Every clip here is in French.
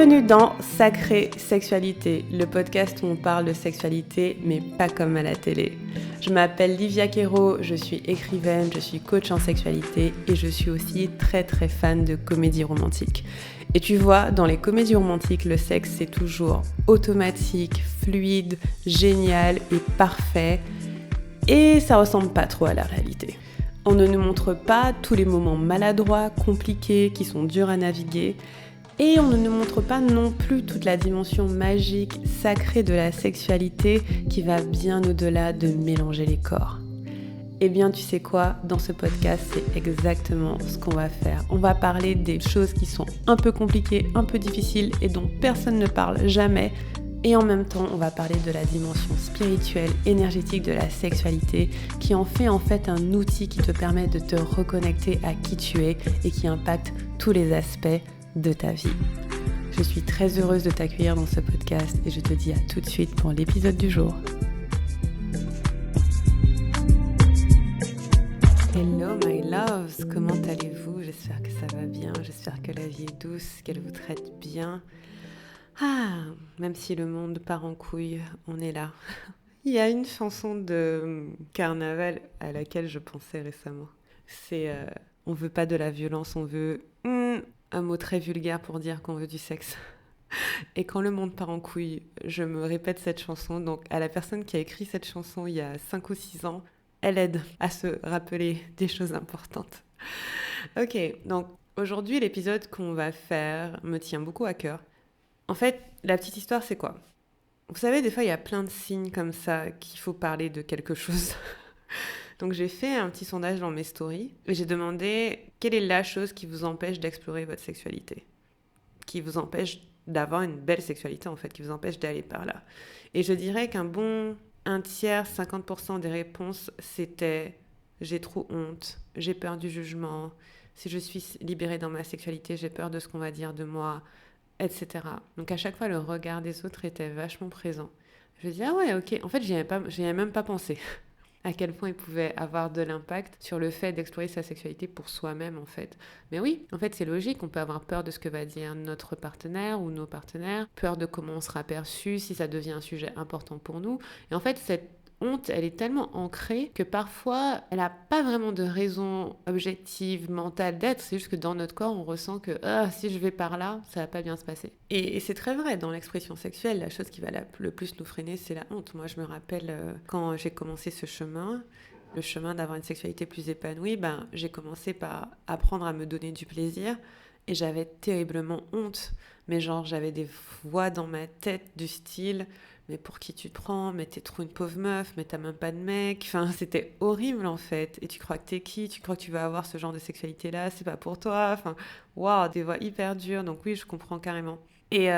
Bienvenue dans Sacrée Sexualité, le podcast où on parle de sexualité, mais pas comme à la télé. Je m'appelle Livia Quero, je suis écrivaine, je suis coach en sexualité et je suis aussi très fan de comédie romantique. Et tu vois, dans les comédies romantiques, le sexe c'est toujours automatique, fluide, génial et parfait. Et ça ressemble pas trop à la réalité. On ne nous montre pas tous les moments maladroits, compliqués, qui sont durs à naviguer. Et on ne nous montre pas non plus toute la dimension magique, sacrée de la sexualité qui va bien au-delà de mélanger les corps. Eh bien, tu sais quoi ? Dans ce podcast, c'est exactement ce qu'on va faire. On va parler des choses qui sont un peu compliquées, un peu difficiles et dont personne ne parle jamais. Et en même temps, on va parler de la dimension spirituelle, énergétique de la sexualité qui en fait un outil qui te permet de te reconnecter à qui tu es et qui impacte tous les aspects de ta vie. Je suis très heureuse de t'accueillir dans ce podcast et je te dis à tout de suite pour l'épisode du jour. Hello my loves, comment allez-vous ? J'espère que ça va bien, j'espère que la vie est douce, qu'elle vous traite bien. Même si le monde part en couille, on est là. Il y a une chanson de carnaval à laquelle je pensais récemment. C'est on veut pas de la violence, on veut un mot très vulgaire pour dire qu'on veut du sexe. Et quand le monde part en couille, je me répète cette chanson. Donc à la personne qui a écrit cette chanson il y a 5 ou 6 ans, elle aide à se rappeler des choses importantes. Ok, donc aujourd'hui l'épisode qu'on va faire me tient beaucoup à cœur. En fait, la petite histoire c'est quoi ? Vous savez, des fois il y a plein de signes comme ça qu'il faut parler de quelque chose. Donc j'ai fait un petit sondage dans mes stories et j'ai demandé quelle est la chose qui vous empêche d'explorer votre sexualité, qui vous empêche d'avoir une belle sexualité en fait, qui vous empêche d'aller par là. Et je dirais qu'un bon 50% des réponses c'était j'ai trop honte, j'ai peur du jugement, si je suis libérée dans ma sexualité, j'ai peur de ce qu'on va dire de moi, etc. Donc à chaque fois le regard des autres était vachement présent. Je me dis ah ouais ok, en fait j'y avais même pas pensé. À quel point il pouvait avoir de l'impact sur le fait d'explorer sa sexualité pour soi-même en fait. Mais oui, en fait c'est logique, on peut avoir peur de ce que va dire notre partenaire ou nos partenaires, peur de comment on sera perçu si ça devient un sujet important pour nous. Et en fait cette honte, elle est tellement ancrée que parfois elle n'a pas vraiment de raison objective, mentale d'être, c'est juste que dans notre corps on ressent que si je vais par là, ça va pas bien se passer. Et c'est très vrai, dans l'expression sexuelle, la chose qui va le plus nous freiner, c'est la honte. Moi je me rappelle quand j'ai commencé ce chemin, le chemin d'avoir une sexualité plus épanouie, j'ai commencé par apprendre à me donner du plaisir et j'avais terriblement honte. Mais genre j'avais des voix dans ma tête du style mais pour qui tu te prends, mais t'es trop une pauvre meuf, mais t'as même pas de mec, enfin c'était horrible en fait, et tu crois que t'es qui, tu crois que tu vas avoir ce genre de sexualité là, c'est pas pour toi, enfin waouh, des voix hyper dures, donc oui je comprends carrément. Et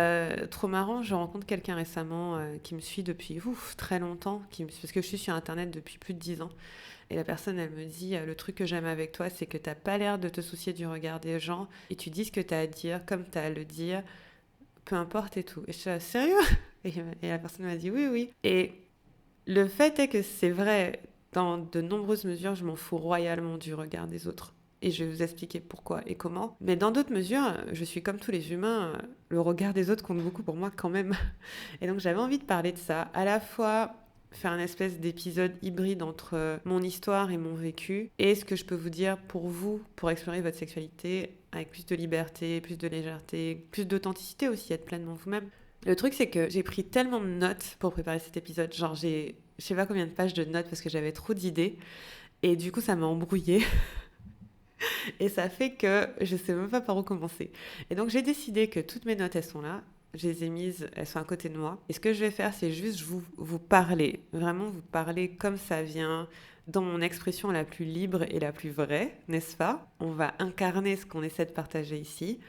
trop marrant, je rencontre quelqu'un récemment qui me suit depuis très longtemps, parce que je suis sur internet depuis plus de 10 ans, et la personne elle me dit le truc que j'aime avec toi c'est que t'as pas l'air de te soucier du regard des gens, et tu dis ce que t'as à dire comme t'as à le dire, peu importe et tout. Et je suis sérieux ? Et la personne m'a dit oui. Et le fait est que c'est vrai, dans de nombreuses mesures, je m'en fous royalement du regard des autres. Et je vais vous expliquer pourquoi et comment. Mais dans d'autres mesures, je suis comme tous les humains, le regard des autres compte beaucoup pour moi quand même. Et donc j'avais envie de parler de ça, à la fois faire un espèce d'épisode hybride entre mon histoire et mon vécu, et ce que je peux vous dire pour vous, pour explorer votre sexualité avec plus de liberté, plus de légèreté, plus d'authenticité aussi, être pleinement vous-même. Le truc, c'est que j'ai pris tellement de notes pour préparer cet épisode, genre je sais pas combien de pages de notes parce que j'avais trop d'idées, et du coup ça m'a embrouillée. Et ça fait que je sais même pas par où commencer. Et donc j'ai décidé que toutes mes notes, elles sont là, je les ai mises, elles sont à côté de moi. Et ce que je vais faire, c'est juste vous parler, vraiment vous parler comme ça vient, dans mon expression la plus libre et la plus vraie, n'est-ce pas ? On va incarner ce qu'on essaie de partager ici.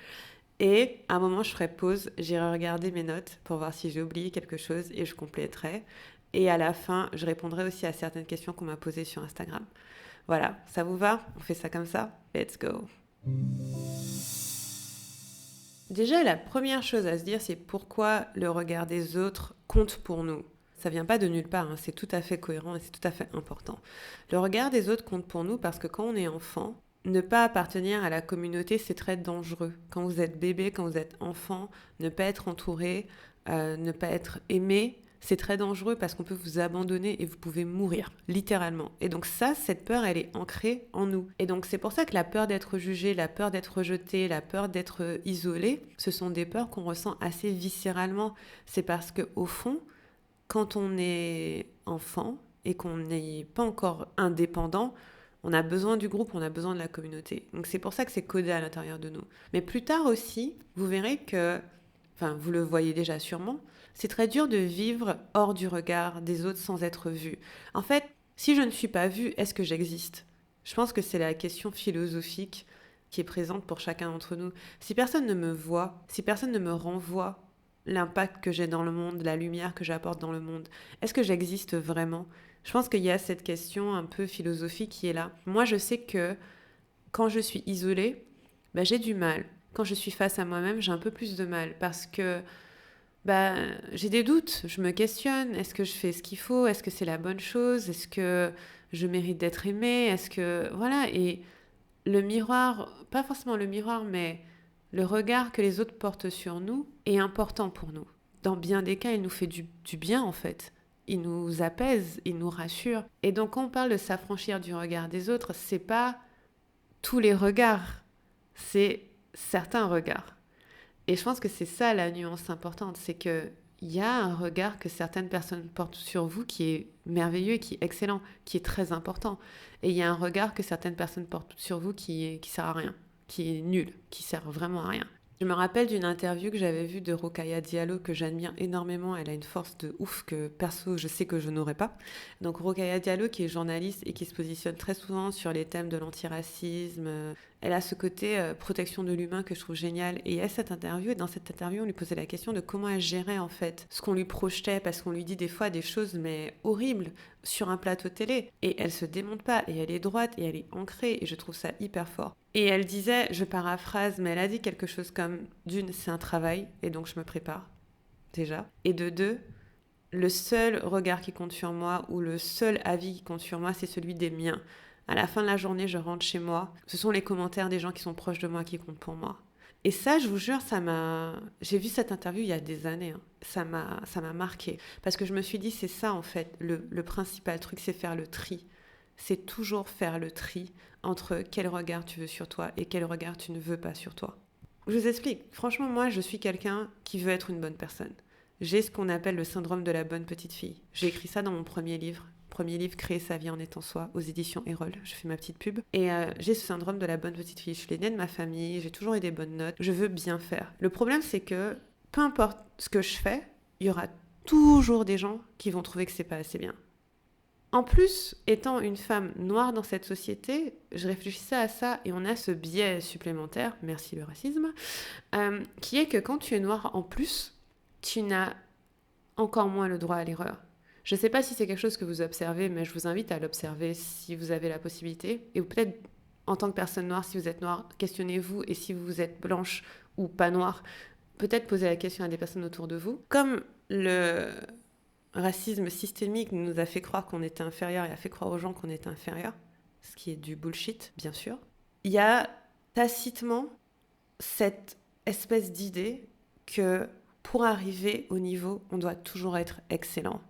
Et à un moment, je ferai pause, j'irai regarder mes notes pour voir si j'ai oublié quelque chose et je compléterai. Et à la fin, je répondrai aussi à certaines questions qu'on m'a posées sur Instagram. Voilà, ça vous va ? On fait ça comme ça ? Let's go ! Déjà, la première chose à se dire, c'est pourquoi le regard des autres compte pour nous. Ça vient pas de nulle part, c'est tout à fait cohérent et c'est tout à fait important. Le regard des autres compte pour nous parce que quand on est enfant, ne pas appartenir à la communauté, c'est très dangereux. Quand vous êtes bébé, quand vous êtes enfant, ne pas être entouré, ne pas être aimé, c'est très dangereux parce qu'on peut vous abandonner et vous pouvez mourir, littéralement. Et donc ça, cette peur, elle est ancrée en nous. Et donc c'est pour ça que la peur d'être jugé, la peur d'être rejeté, la peur d'être isolé, ce sont des peurs qu'on ressent assez viscéralement. C'est parce qu'au fond, quand on est enfant et qu'on n'est pas encore indépendant, on a besoin du groupe, on a besoin de la communauté. Donc c'est pour ça que c'est codé à l'intérieur de nous. Mais plus tard aussi, vous verrez que, enfin vous le voyez déjà sûrement, c'est très dur de vivre hors du regard des autres sans être vu. En fait, si je ne suis pas vue, est-ce que j'existe ? Je pense que c'est la question philosophique qui est présente pour chacun d'entre nous. Si personne ne me voit, si personne ne me renvoie l'impact que j'ai dans le monde, la lumière que j'apporte dans le monde, est-ce que j'existe vraiment ? Je pense qu'il y a cette question un peu philosophique qui est là. Moi, je sais que quand je suis isolée, j'ai du mal. Quand je suis face à moi-même, j'ai un peu plus de mal parce que j'ai des doutes, je me questionne, est-ce que je fais ce qu'il faut, est-ce que c'est la bonne chose, est-ce que je mérite d'être aimée, est-ce que... Voilà, et le miroir, pas forcément le miroir, mais le regard que les autres portent sur nous est important pour nous. Dans bien des cas, il nous fait du bien en fait. Il nous apaise, il nous rassure. Et donc quand on parle de s'affranchir du regard des autres, c'est pas tous les regards, c'est certains regards. Et je pense que c'est ça la nuance importante, c'est qu'il y a un regard que certaines personnes portent sur vous qui est merveilleux, qui est excellent, qui est très important. Et il y a un regard que certaines personnes portent sur vous qui sert à rien, qui est nul, qui sert vraiment à rien. Je me rappelle d'une interview que j'avais vue de Rokhaya Diallo, que j'admire énormément. Elle a une force de ouf que perso, je sais que je n'aurais pas. Donc Rokhaya Diallo, qui est journaliste et qui se positionne très souvent sur les thèmes de l'antiracisme, elle a ce côté protection de l'humain que je trouve génial. Et il y a cette interview, et dans cette interview, on lui posait la question de comment elle gérait en fait ce qu'on lui projetait, parce qu'on lui dit des fois des choses mais horribles sur un plateau télé. Et elle se démonte pas, et elle est droite, et elle est ancrée, et je trouve ça hyper fort. Et elle disait, je paraphrase, mais elle a dit quelque chose comme, d'une, c'est un travail, et donc je me prépare, déjà. Et de deux, le seul regard qui compte sur moi, ou le seul avis qui compte sur moi, c'est celui des miens. À la fin de la journée, je rentre chez moi. Ce sont les commentaires des gens qui sont proches de moi qui comptent pour moi. Et ça, je vous jure, j'ai vu cette interview il y a des années. Ça m'a marqué. Parce que je me suis dit, c'est ça en fait, le principal truc, c'est faire le tri. C'est toujours faire le tri entre quel regard tu veux sur toi et quel regard tu ne veux pas sur toi. Je vous explique. Franchement, moi, je suis quelqu'un qui veut être une bonne personne. J'ai ce qu'on appelle le syndrome de la bonne petite fille. J'ai écrit ça dans mon premier livre, Créer sa vie en étant soi, aux éditions Erol. Je fais ma petite pub. Et j'ai ce syndrome de la bonne petite fille. Je suis l'aînée de ma famille, j'ai toujours eu des bonnes notes. Je veux bien faire. Le problème, c'est que peu importe ce que je fais, il y aura toujours des gens qui vont trouver que c'est pas assez bien. En plus, étant une femme noire dans cette société, je réfléchissais à ça et on a ce biais supplémentaire, merci le racisme, qui est que quand tu es noire en plus, tu n'as encore moins le droit à l'erreur. Je ne sais pas si c'est quelque chose que vous observez, mais je vous invite à l'observer si vous avez la possibilité. Et peut-être, en tant que personne noire, si vous êtes noire, questionnez-vous. Et si vous êtes blanche ou pas noire, peut-être posez la question à des personnes autour de vous. Comme le racisme systémique nous a fait croire qu'on était inférieur et a fait croire aux gens qu'on était inférieur, ce qui est du bullshit, bien sûr, il y a tacitement cette espèce d'idée que pour arriver au niveau, on doit toujours être excellent.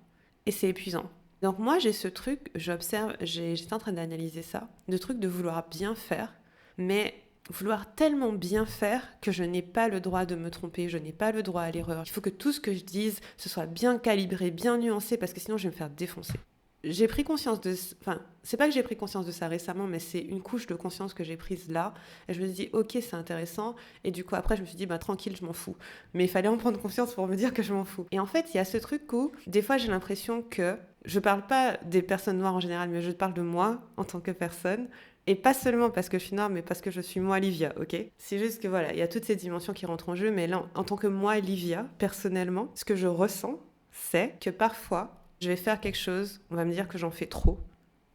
Et c'est épuisant. Donc moi, j'ai ce truc, j'observe, j'étais en train d'analyser ça, le truc de vouloir bien faire, mais vouloir tellement bien faire que je n'ai pas le droit de me tromper, je n'ai pas le droit à l'erreur. Il faut que tout ce que je dise, ce soit bien calibré, bien nuancé, parce que sinon je vais me faire défoncer. J'ai pris conscience de... Enfin, c'est pas que j'ai pris conscience de ça récemment, mais c'est une couche de conscience que j'ai prise là. Et je me suis dit, ok, c'est intéressant. Et du coup, après, je me suis dit, tranquille, je m'en fous. Mais il fallait en prendre conscience pour me dire que je m'en fous. Et en fait, il y a ce truc où, des fois, j'ai l'impression que... Je parle pas des personnes noires en général, mais je parle de moi en tant que personne. Et pas seulement parce que je suis noire, mais parce que je suis moi, Livia, ok ? C'est juste que voilà, il y a toutes ces dimensions qui rentrent en jeu. Mais là, en tant que moi, Livia, personnellement, ce que je ressens, c'est que parfois... Je vais faire quelque chose, on va me dire que j'en fais trop,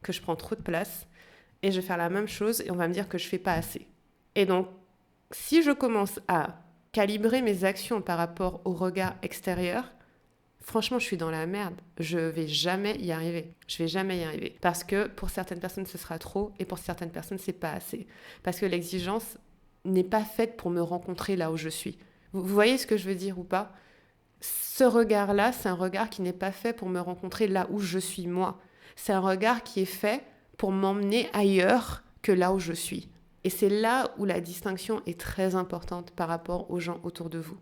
que je prends trop de place, et je vais faire la même chose et on va me dire que je fais pas assez. Et donc, si je commence à calibrer mes actions par rapport au regard extérieur, franchement, je suis dans la merde. Je vais jamais y arriver. Je vais jamais y arriver. Parce que pour certaines personnes, ce sera trop et pour certaines personnes, c'est pas assez. Parce que l'exigence n'est pas faite pour me rencontrer là où je suis. Vous voyez ce que je veux dire ou pas? Ce regard-là, c'est un regard qui n'est pas fait pour me rencontrer là où je suis moi. C'est un regard qui est fait pour m'emmener ailleurs que là où je suis. Et c'est là où la distinction est très importante par rapport aux gens autour de vous.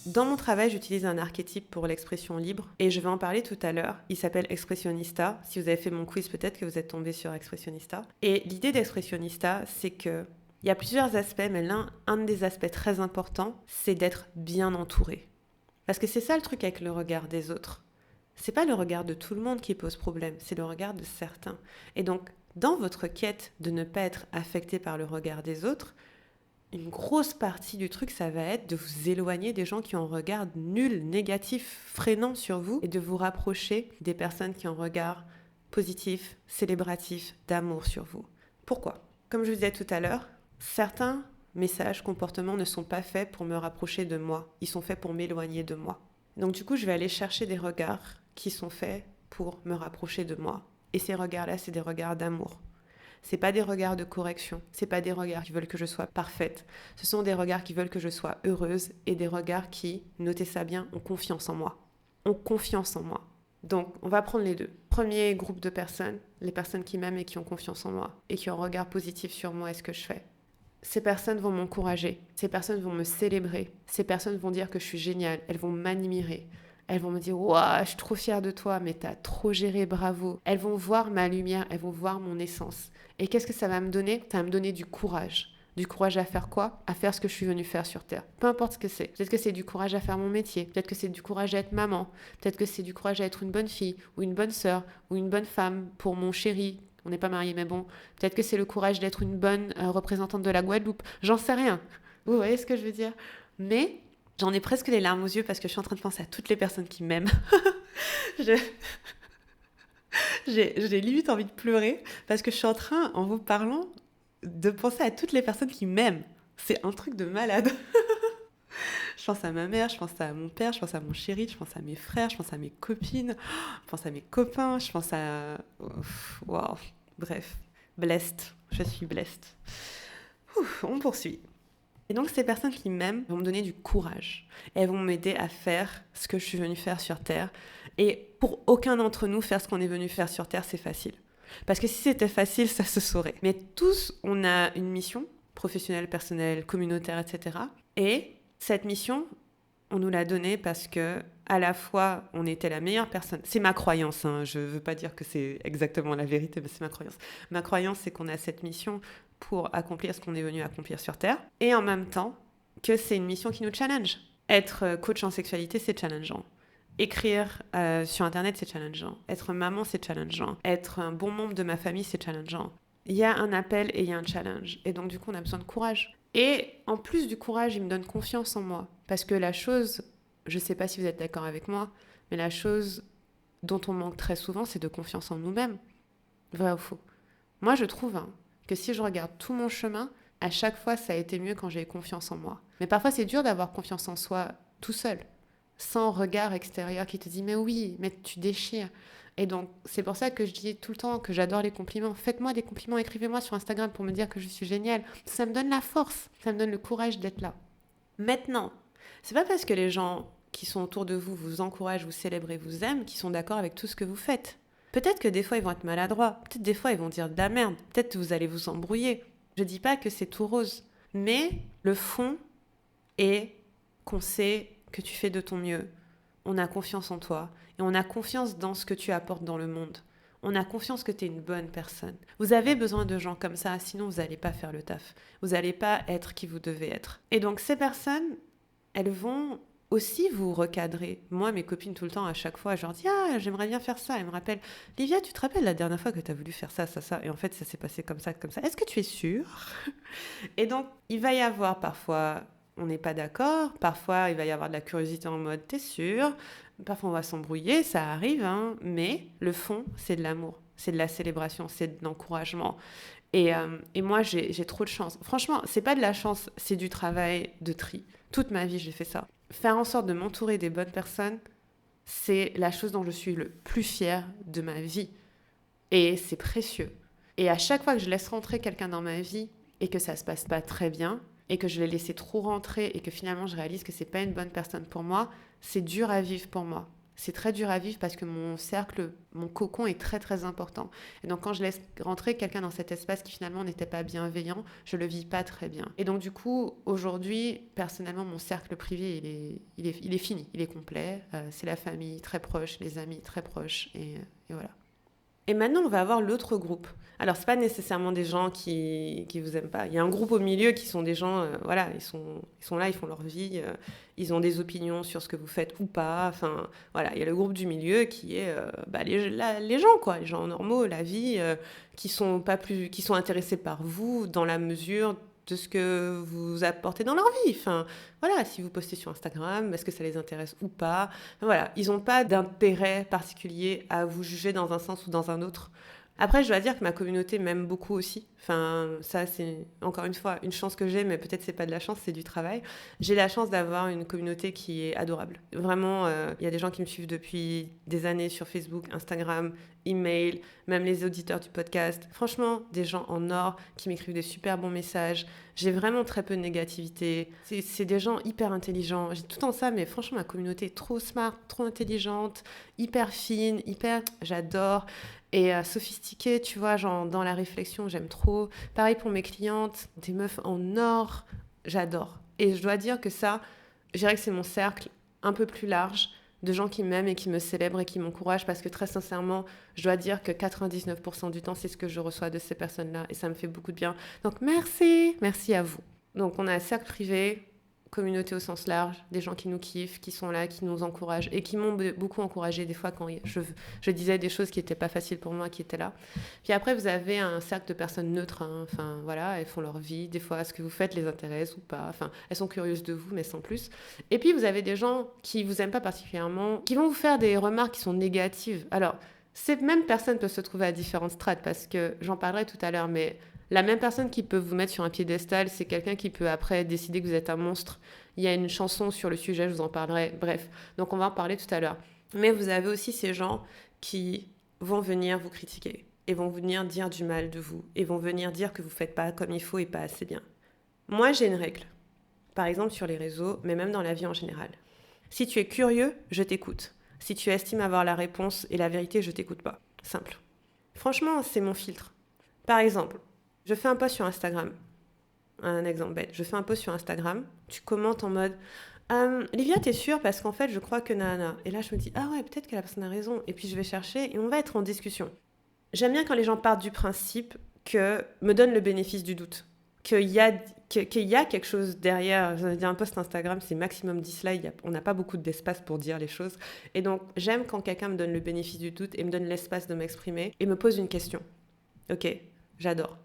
Dans mon travail, j'utilise un archétype pour l'expression libre et je vais en parler tout à l'heure. Il s'appelle Expressionista. Si vous avez fait mon quiz, peut-être que vous êtes tombé sur Expressionista. Et l'idée d'Expressionista, c'est que il y a plusieurs aspects, mais un des aspects très importants, c'est d'être bien entouré. Parce que c'est ça le truc avec le regard des autres. C'est pas le regard de tout le monde qui pose problème, c'est le regard de certains. Et donc, dans votre quête de ne pas être affecté par le regard des autres, une grosse partie du truc, ça va être de vous éloigner des gens qui ont un regard nul, négatif, freinant sur vous et de vous rapprocher des personnes qui ont un regard positif, célébratif, d'amour sur vous. Pourquoi ? Comme je vous disais tout à l'heure, certains messages, comportements ne sont pas faits pour me rapprocher de moi, ils sont faits pour m'éloigner de moi. Donc du coup, je vais aller chercher des regards qui sont faits pour me rapprocher de moi. Et ces regards-là, c'est des regards d'amour. C'est pas des regards de correction, c'est pas des regards qui veulent que je sois parfaite. Ce sont des regards qui veulent que je sois heureuse et des regards qui, notez ça bien, ont confiance en moi. Ont confiance en moi. Donc, on va prendre les deux. Premier groupe de personnes, les personnes qui m'aiment et qui ont confiance en moi et qui ont un regard positif sur moi et ce que je fais. Ces personnes vont m'encourager, ces personnes vont me célébrer, ces personnes vont dire que je suis géniale, elles vont m'admirer. Elles vont me dire « Waouh, je suis trop fière de toi, mais t'as trop géré, bravo ». Elles vont voir ma lumière, elles vont voir mon essence. Et qu'est-ce que ça va me donner ? Ça va me donner du courage. Du courage à faire quoi ? À faire ce que je suis venue faire sur Terre. Peu importe ce que c'est. Peut-être que c'est du courage à faire mon métier. Peut-être que c'est du courage à être maman. Peut-être que c'est du courage à être une bonne fille, ou une bonne sœur, ou une bonne femme pour mon chéri. On n'est pas mariés, mais bon. Peut-être que c'est le courage d'être une bonne représentante de la Guadeloupe. J'en sais rien. Vous voyez ce que je veux dire ? Mais j'en ai presque les larmes aux yeux parce que je suis en train de penser à toutes les personnes qui m'aiment. J'ai limite envie de pleurer parce que je suis en train, en vous parlant, de penser à toutes les personnes qui m'aiment. C'est un truc de malade. Je pense à ma mère, je pense à mon père, je pense à mon chéri, je pense à mes frères, je pense à mes copines, je pense à mes copains, je pense à... Waouh. Bref, blessed. Je suis blessed. On poursuit. Et donc ces personnes qui m'aiment vont me donner du courage. Elles vont m'aider à faire ce que je suis venue faire sur Terre. Et pour aucun d'entre nous, faire ce qu'on est venu faire sur Terre, c'est facile. Parce que si c'était facile, ça se saurait. Mais tous, on a une mission, professionnelle, personnelle, communautaire, etc. Et cette mission, on nous l'a donnée parce que, à la fois, on était la meilleure personne. C'est ma croyance, hein. Je ne veux pas dire que c'est exactement la vérité, mais c'est ma croyance. Ma croyance, c'est qu'on a cette mission pour accomplir ce qu'on est venu accomplir sur Terre. Et en même temps, que c'est une mission qui nous challenge. Être coach en sexualité, c'est challengeant. Écrire sur Internet, c'est challengeant. Être maman, c'est challengeant. Être un bon membre de ma famille, c'est challengeant. Il y a un appel et il y a un challenge. Et donc, du coup, on a besoin de courage. Et en plus du courage, il me donne confiance en moi. Parce que la chose, je ne sais pas si vous êtes d'accord avec moi, mais la chose dont on manque très souvent, c'est de confiance en nous-mêmes. Vrai ou faux ? Moi, je trouve que si je regarde tout mon chemin, à chaque fois, ça a été mieux quand j'ai eu confiance en moi. Mais parfois, c'est dur d'avoir confiance en soi tout seul, sans regard extérieur qui te dit « mais oui, mais tu déchires ». Et donc, c'est pour ça que je dis tout le temps que j'adore les compliments. Faites-moi des compliments, écrivez-moi sur Instagram pour me dire que je suis géniale. Ça me donne la force, ça me donne le courage d'être là. Maintenant, c'est pas parce que les gens qui sont autour de vous vous encouragent, vous célèbrent et vous aiment qu'ils sont d'accord avec tout ce que vous faites. Peut-être que des fois, ils vont être maladroits. Peut-être des fois, ils vont dire de la merde. Peut-être que vous allez vous embrouiller. Je dis pas que c'est tout rose. Mais le fond est qu'on sait que tu fais de ton mieux. On a confiance en toi. Et on a confiance dans ce que tu apportes dans le monde. On a confiance que tu es une bonne personne. Vous avez besoin de gens comme ça, sinon vous n'allez pas faire le taf. Vous n'allez pas être qui vous devez être. Et donc ces personnes, elles vont aussi vous recadrer. Moi, mes copines, tout le temps, à chaque fois, je leur dis « Ah, j'aimerais bien faire ça ». Elles me rappellent « Livia, tu te rappelles la dernière fois que tu as voulu faire ça, ça, ça ?» Et en fait, ça s'est passé comme ça, comme ça. Est-ce que tu es sûre ? Et donc, il va y avoir parfois, on n'est pas d'accord. Parfois, il va y avoir de la curiosité en mode « T'es sûre ?» Parfois, on va s'embrouiller, ça arrive, mais le fond, c'est de l'amour, c'est de la célébration, c'est de l'encouragement. Et moi, j'ai trop de chance. Franchement, c'est pas de la chance, c'est du travail de tri. Toute ma vie, j'ai fait ça. faire en sorte de m'entourer des bonnes personnes, c'est la chose dont je suis le plus fière de ma vie. Et c'est précieux. Et à chaque fois que je laisse rentrer quelqu'un dans ma vie et que ça se passe pas très bien, et que je l'ai laissé trop rentrer et que finalement je réalise que c'est pas une bonne personne pour moi, c'est dur à vivre pour moi. C'est très dur à vivre parce que mon cercle, mon cocon est très très important. Et donc quand je laisse rentrer quelqu'un dans cet espace qui finalement n'était pas bienveillant, je le vis pas très bien. Et donc du coup, aujourd'hui, personnellement, mon cercle privé, il est fini, il est complet. C'est la famille très proche, les amis très proches et voilà. Et maintenant, on va avoir l'autre groupe. Alors, c'est pas nécessairement des gens qui vous aiment pas. Il y a un groupe au milieu qui sont des gens, voilà, ils sont là, ils font leur vie, ils ont des opinions sur ce que vous faites ou pas. Enfin, voilà, il y a le groupe du milieu qui est les gens, quoi, les gens normaux, la vie, qui sont intéressés par vous dans la mesure de ce que vous apportez dans leur vie. Enfin, voilà, si vous postez sur Instagram, est-ce que ça les intéresse ou pas? Voilà, ils n'ont pas d'intérêt particulier à vous juger dans un sens ou dans un autre. Après, je dois dire que ma communauté m'aime beaucoup aussi. Enfin, ça, c'est encore une fois une chance que j'ai, mais peut-être c'est pas de la chance, c'est du travail. J'ai la chance d'avoir une communauté qui est adorable. Vraiment, il y a des gens qui me suivent depuis des années sur Facebook, Instagram, email, même les auditeurs du podcast. Franchement, des gens en or qui m'écrivent des super bons messages. J'ai vraiment très peu de négativité. C'est des gens hyper intelligents. J'ai tout en ça, mais franchement, ma communauté est trop smart, trop intelligente, hyper fine, j'adore. Et sophistiquée, tu vois, genre dans la réflexion, j'aime trop. Pareil pour mes clientes, des meufs en or, j'adore. Et je dois dire que ça, je dirais que c'est mon cercle un peu plus large de gens qui m'aiment et qui me célèbrent et qui m'encouragent parce que très sincèrement, je dois dire que 99% du temps, c'est ce que je reçois de ces personnes-là et ça me fait beaucoup de bien. Donc merci à vous. Donc on a un cercle privé, communauté au sens large, des gens qui nous kiffent, qui sont là, qui nous encouragent et qui m'ont beaucoup encouragée des fois quand je disais des choses qui n'étaient pas faciles pour moi, qui étaient là. Puis après, vous avez un cercle de personnes neutres, hein. Enfin voilà, elles font leur vie, des fois ce que vous faites les intéresse ou pas, enfin elles sont curieuses de vous mais sans plus. Et puis vous avez des gens qui vous aiment pas particulièrement, qui vont vous faire des remarques qui sont négatives. Alors, ces mêmes personnes peuvent se trouver à différentes strates parce que j'en parlerai tout à l'heure, mais la même personne qui peut vous mettre sur un piédestal, c'est quelqu'un qui peut après décider que vous êtes un monstre. Il y a une chanson sur le sujet, je vous en parlerai. Bref, donc on va en parler tout à l'heure. Mais vous avez aussi ces gens qui vont venir vous critiquer et vont venir dire du mal de vous et vont venir dire que vous ne faites pas comme il faut et pas assez bien. Moi, j'ai une règle. Par exemple sur les réseaux, mais même dans la vie en général. Si tu es curieux, je t'écoute. Si tu estimes avoir la réponse et la vérité, je t'écoute pas. Simple. Franchement, c'est mon filtre. Par exemple, je fais un post sur Instagram. Un exemple bête. Je fais un post sur Instagram. Tu commentes en mode Livia, t'es sûre? Parce qu'en fait, je crois que nana. Et là, je me dis ah ouais, peut-être que la personne a raison. Et puis, je vais chercher et on va être en discussion. J'aime bien quand les gens partent du principe que me donnent le bénéfice du doute. Qu'il y a quelque chose derrière. Un post Instagram, c'est maximum 10 likes. On n'a pas beaucoup d'espace pour dire les choses. Et donc, j'aime quand quelqu'un me donne le bénéfice du doute et me donne l'espace de m'exprimer et me pose une question. Ok, j'adore.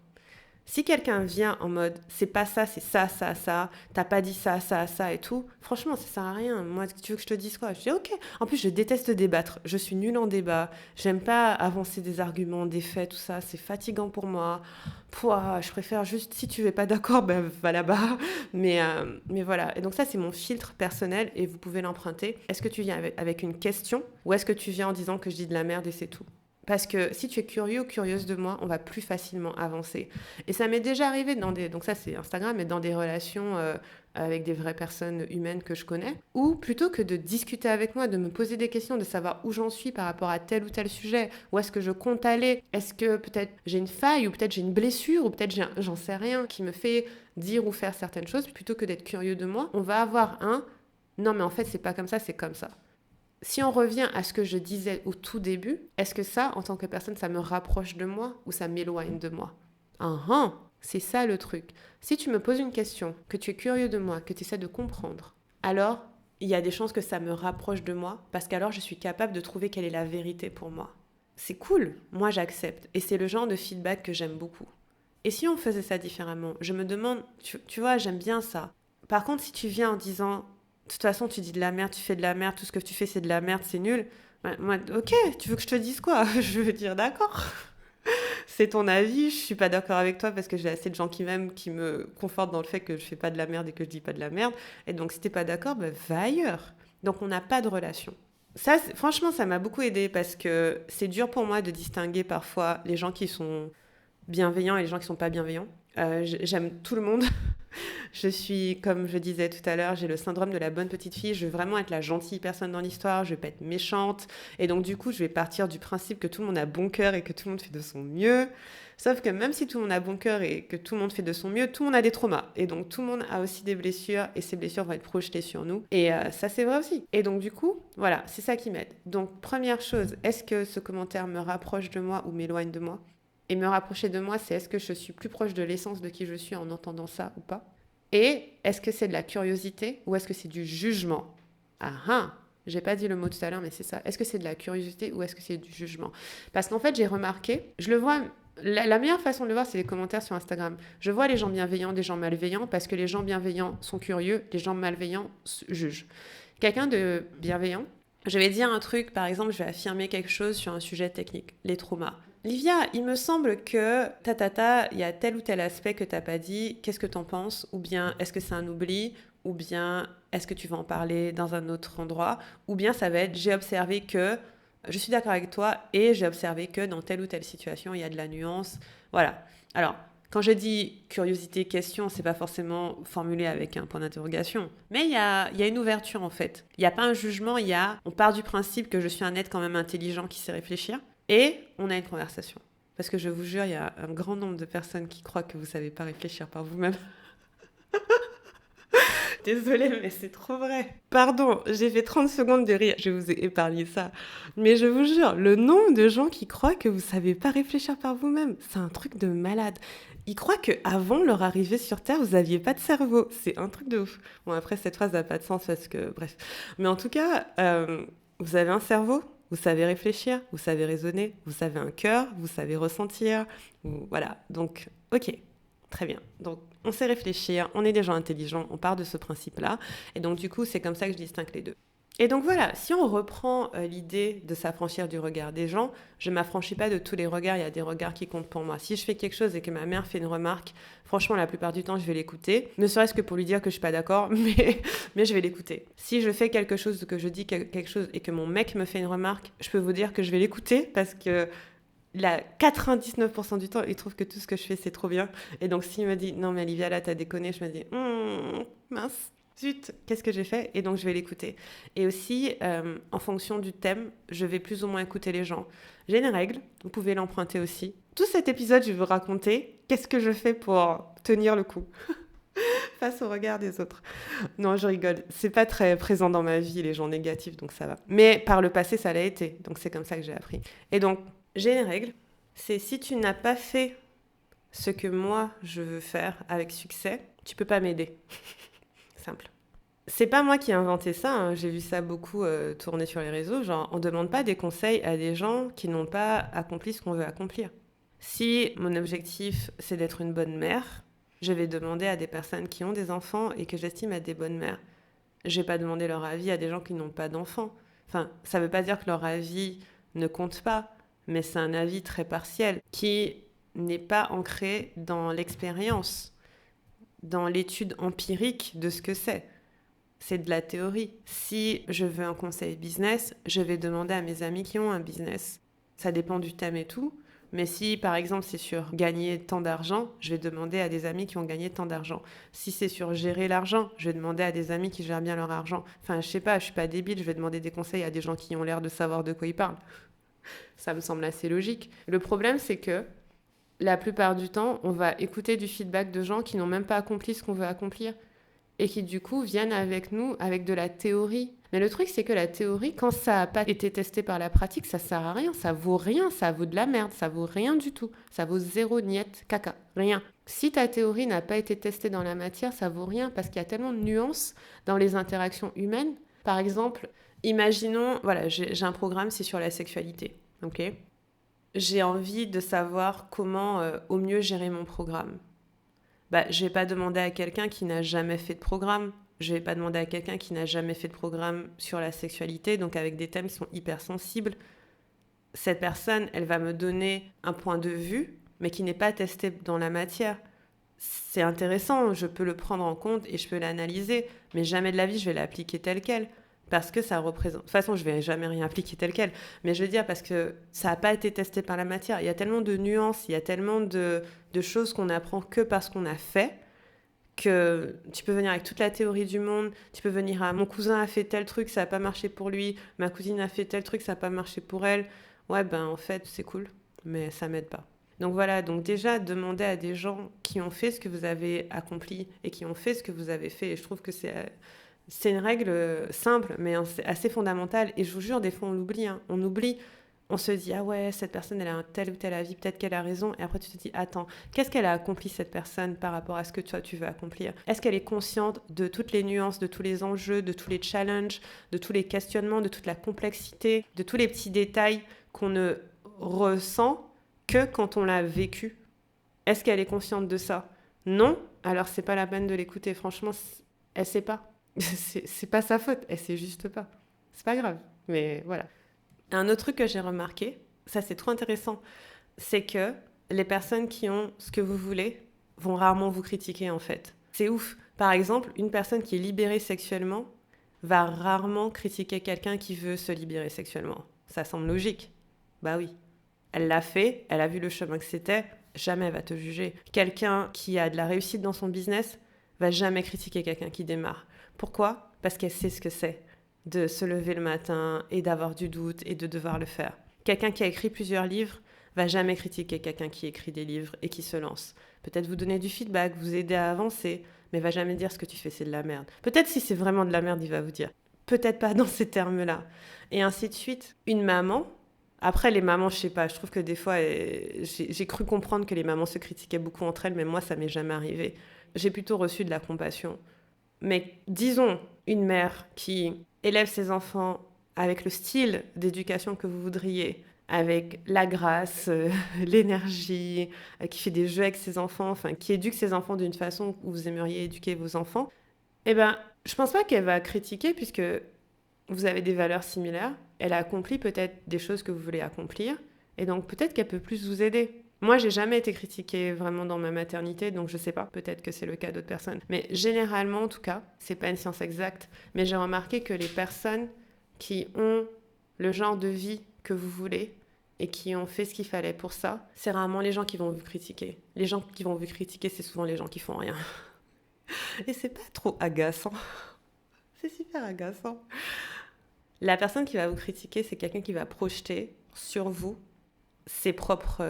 Si quelqu'un vient en mode c'est pas ça, c'est ça, t'as pas dit ça, ça et tout, franchement, ça sert à rien. Moi, tu veux que je te dise quoi? Je dis ok. En plus, je déteste débattre. Je suis nulle en débat. J'aime pas avancer des arguments, des faits, tout ça. C'est fatigant pour moi. Pouah, je préfère juste, si tu n'es pas d'accord, ben va là-bas. Mais voilà. Et donc, ça, c'est mon filtre personnel et vous pouvez l'emprunter. Est-ce que tu viens avec une question ou est-ce que tu viens en disant que je dis de la merde et c'est tout? Parce que si tu es curieux ou curieuse de moi, on va plus facilement avancer. Et ça m'est déjà arrivé donc ça c'est Instagram, mais dans des relations avec des vraies personnes humaines que je connais, ou plutôt que de discuter avec moi, de me poser des questions, de savoir où j'en suis par rapport à tel ou tel sujet, où est-ce que je compte aller, est-ce que peut-être j'ai une faille, ou peut-être j'ai une blessure, ou peut-être j'en sais rien, qui me fait dire ou faire certaines choses, plutôt que d'être curieux de moi, on va avoir non mais en fait c'est pas comme ça, c'est comme ça. Si on revient à ce que je disais au tout début, est-ce que ça, en tant que personne, ça me rapproche de moi ou ça m'éloigne de moi? C'est ça le truc. Si tu me poses une question, que tu es curieux de moi, que tu essaies de comprendre, alors il y a des chances que ça me rapproche de moi parce qu'alors je suis capable de trouver quelle est la vérité pour moi. C'est cool, moi j'accepte et c'est le genre de feedback que j'aime beaucoup. Et si on faisait ça différemment, je me demande, tu vois, j'aime bien ça. Par contre, si tu viens en disant de toute façon, tu dis de la merde, tu fais de la merde, tout ce que tu fais, c'est de la merde, c'est nul. Moi, ok, tu veux que je te dise quoi? Je veux dire, d'accord. c'est ton avis, je suis pas d'accord avec toi parce que j'ai assez de gens qui m'aiment, qui me confortent dans le fait que je fais pas de la merde et que je dis pas de la merde. Et donc, si t'es pas d'accord, va ailleurs. Donc, on n'a pas de relation. Ça, franchement, ça m'a beaucoup aidé parce que c'est dur pour moi de distinguer parfois les gens qui sont bienveillants et les gens qui sont pas bienveillants. J'aime tout le monde. Je suis, comme je disais tout à l'heure, j'ai le syndrome de la bonne petite fille. Je veux vraiment être la gentille personne dans l'histoire. Je vais pas être méchante. Et donc, du coup, je vais partir du principe que tout le monde a bon cœur et que tout le monde fait de son mieux. Sauf que même si tout le monde a bon cœur et que tout le monde fait de son mieux, tout le monde a des traumas. Et donc, tout le monde a aussi des blessures et ces blessures vont être projetées sur nous. Et ça, c'est vrai aussi. Et donc, du coup, voilà, c'est ça qui m'aide. Donc, première chose, est-ce que ce commentaire me rapproche de moi ou m'éloigne de moi? Et me rapprocher de moi, c'est est-ce que je suis plus proche de l'essence de qui je suis en entendant ça ou pas? Et est-ce que c'est de la curiosité ou est-ce que c'est du jugement? Ah ah, j'ai pas dit le mot tout à l'heure, mais c'est ça. Est-ce que c'est de la curiosité ou est-ce que c'est du jugement? Parce qu'en fait, j'ai remarqué, je le vois, la meilleure façon de le voir, c'est les commentaires sur Instagram. Je vois les gens bienveillants, des gens malveillants, parce que les gens bienveillants sont curieux, les gens malveillants jugent. Quelqu'un de bienveillant, je vais dire un truc, par exemple, je vais affirmer quelque chose sur un sujet technique, les traumas. Livia, il me semble que il y a tel ou tel aspect que t'as pas dit, qu'est-ce que t'en penses? Ou bien est-ce que c'est un oubli? Ou bien est-ce que tu vas en parler dans un autre endroit? Ou bien ça va être j'ai observé que, je suis d'accord avec toi et j'ai observé que dans telle ou telle situation il y a de la nuance. Voilà. Alors, quand je dis curiosité, question, c'est pas forcément formulé avec un point d'interrogation. Mais il y a une ouverture en fait. Il n'y a pas un jugement, on part du principe que je suis un être quand même intelligent qui sait réfléchir. Et on a une conversation. Parce que je vous jure, il y a un grand nombre de personnes qui croient que vous ne savez pas réfléchir par vous-même. Désolée, mais c'est trop vrai. Pardon, j'ai fait 30 secondes de rire. Je vous ai épargné ça. Mais je vous jure, le nombre de gens qui croient que vous ne savez pas réfléchir par vous-même, c'est un truc de malade. Ils croient qu'avant leur arrivée sur Terre, vous n'aviez pas de cerveau. C'est un truc de ouf. Bon, après, cette phrase n'a pas de sens parce que... Bref. Mais en tout cas, vous avez un cerveau. Vous savez réfléchir, vous savez raisonner, vous savez un cœur, vous savez ressentir. Voilà, donc, ok, très bien. Donc, on sait réfléchir, on est des gens intelligents, on part de ce principe-là. Et donc, du coup, c'est comme ça que je distingue les deux. Et donc voilà, si on reprend l'idée de s'affranchir du regard des gens, je ne m'affranchis pas de tous les regards, il y a des regards qui comptent pour moi. Si je fais quelque chose et que ma mère fait une remarque, franchement, la plupart du temps, je vais l'écouter. Ne serait-ce que pour lui dire que je suis pas d'accord, mais je vais l'écouter. Si je fais quelque chose, que je dis quelque chose et que mon mec me fait une remarque, je peux vous dire que je vais l'écouter parce que 99% du temps, il trouve que tout ce que je fais, c'est trop bien. Et donc, s'il me dit, non, mais Olivia, là, t'as déconné, je me dis, mince. Zut, qu'est-ce que j'ai fait? Et donc, je vais l'écouter. Et aussi, en fonction du thème, je vais plus ou moins écouter les gens. J'ai une règle, vous pouvez l'emprunter aussi. Tout cet épisode, je vais vous raconter qu'est-ce que je fais pour tenir le coup face au regard des autres. Non, je rigole. C'est pas très présent dans ma vie, les gens négatifs, donc ça va. Mais par le passé, ça l'a été. Donc, c'est comme ça que j'ai appris. Et donc, j'ai une règle. C'est si tu n'as pas fait ce que moi, je veux faire avec succès, tu peux pas m'aider. Simple. C'est pas moi qui ai inventé ça, hein. J'ai vu ça beaucoup tourner sur les réseaux. Genre, on demande pas des conseils à des gens qui n'ont pas accompli ce qu'on veut accomplir. Si mon objectif, c'est d'être une bonne mère, je vais demander à des personnes qui ont des enfants et que j'estime être des bonnes mères. Je vais pas demander leur avis à des gens qui n'ont pas d'enfants. Enfin, ça veut pas dire que leur avis ne compte pas, mais c'est un avis très partiel qui n'est pas ancré dans l'expérience, dans l'étude empirique de ce que c'est. C'est de la théorie. Si je veux un conseil business, je vais demander à mes amis qui ont un business. Ça dépend du thème et tout. Mais si, par exemple, c'est sur gagner tant d'argent, je vais demander à des amis qui ont gagné tant d'argent. Si c'est sur gérer l'argent, je vais demander à des amis qui gèrent bien leur argent. Enfin, je sais pas, je suis pas débile, je vais demander des conseils à des gens qui ont l'air de savoir de quoi ils parlent. Ça me semble assez logique. Le problème, c'est que la plupart du temps, on va écouter du feedback de gens qui n'ont même pas accompli ce qu'on veut accomplir et qui du coup viennent avec nous avec de la théorie. Mais le truc, c'est que la théorie, quand ça n'a pas été testé par la pratique, ça sert à rien, ça vaut rien, ça vaut de la merde, ça vaut rien du tout, ça vaut zéro niette, caca, rien. Si ta théorie n'a pas été testée dans la matière, ça vaut rien parce qu'il y a tellement de nuances dans les interactions humaines. Par exemple, imaginons, voilà, j'ai un programme, c'est sur la sexualité, ok ? J'ai envie de savoir comment au mieux gérer mon programme. Je vais pas demander à quelqu'un qui n'a jamais fait de programme. Je vais pas demander à quelqu'un qui n'a jamais fait de programme sur la sexualité, donc avec des thèmes qui sont hyper sensibles. Cette personne, elle va me donner un point de vue, mais qui n'est pas testé dans la matière. C'est intéressant, je peux le prendre en compte et je peux l'analyser, mais jamais de la vie je vais l'appliquer tel quel. Parce que ça représente... De toute façon, je vais jamais rien appliquer tel quel. Mais je veux dire, parce que ça n'a pas été testé par la matière. Il y a tellement de nuances, il y a tellement de choses qu'on apprend que parce qu'on a fait, que tu peux venir avec toute la théorie du monde, tu peux venir à mon cousin a fait tel truc, ça n'a pas marché pour lui, ma cousine a fait tel truc, ça n'a pas marché pour elle. Ouais, ben en fait, c'est cool, mais ça m'aide pas. Donc voilà, donc déjà, demandez à des gens qui ont fait ce que vous avez accompli et qui ont fait ce que vous avez fait. Et je trouve que c'est une règle simple, mais assez fondamentale. Et je vous jure, des fois, on l'oublie. Hein. On oublie. On se dit, ah ouais, cette personne, elle a un tel ou tel avis, peut-être qu'elle a raison. Et après, tu te dis, attends, qu'est-ce qu'elle a accompli, cette personne, par rapport à ce que toi, tu veux accomplir? Est-ce qu'elle est consciente de toutes les nuances, de tous les enjeux, de tous les challenges, de tous les questionnements, de toute la complexité, de tous les petits détails qu'on ne ressent que quand on l'a vécu? Est-ce qu'elle est consciente de ça? Non? Alors, c'est pas la peine de l'écouter. Franchement, elle sait pas. C'est pas sa faute, elle sait juste pas. C'est pas grave, mais voilà. Un autre truc que j'ai remarqué, ça c'est trop intéressant, c'est que les personnes qui ont ce que vous voulez vont rarement vous critiquer en fait. C'est ouf. Par exemple, une personne qui est libérée sexuellement va rarement critiquer quelqu'un qui veut se libérer sexuellement. Ça semble logique. Bah oui. Elle l'a fait, elle a vu le chemin que c'était, jamais elle va te juger. Quelqu'un qui a de la réussite dans son business va jamais critiquer quelqu'un qui démarre. Pourquoi? Parce qu'elle sait ce que c'est de se lever le matin et d'avoir du doute et de devoir le faire. Quelqu'un qui a écrit plusieurs livres va jamais critiquer quelqu'un qui écrit des livres et qui se lance. Peut-être vous donner du feedback, vous aider à avancer, mais va jamais dire ce que tu fais c'est de la merde. Peut-être si c'est vraiment de la merde, il va vous dire. Peut-être pas dans ces termes-là. Et ainsi de suite. Une maman, après les mamans, je sais pas, je trouve que des fois, j'ai cru comprendre que les mamans se critiquaient beaucoup entre elles, mais moi, ça m'est jamais arrivé. J'ai plutôt reçu de la compassion. Mais disons, une mère qui élève ses enfants avec le style d'éducation que vous voudriez, avec la grâce, l'énergie, qui fait des jeux avec ses enfants, enfin, qui éduque ses enfants d'une façon où vous aimeriez éduquer vos enfants, eh ben, je pense pas qu'elle va critiquer puisque vous avez des valeurs similaires. Elle a accompli peut-être des choses que vous voulez accomplir, et donc peut-être qu'elle peut plus vous aider. Moi, j'ai jamais été critiquée vraiment dans ma maternité, donc je sais pas, peut-être que c'est le cas d'autres personnes. Mais généralement, en tout cas, c'est pas une science exacte, mais j'ai remarqué que les personnes qui ont le genre de vie que vous voulez et qui ont fait ce qu'il fallait pour ça, c'est rarement les gens qui vont vous critiquer. Les gens qui vont vous critiquer, c'est souvent les gens qui font rien. Et c'est pas trop agaçant. C'est super agaçant. La personne qui va vous critiquer, c'est quelqu'un qui va projeter sur vous ses propres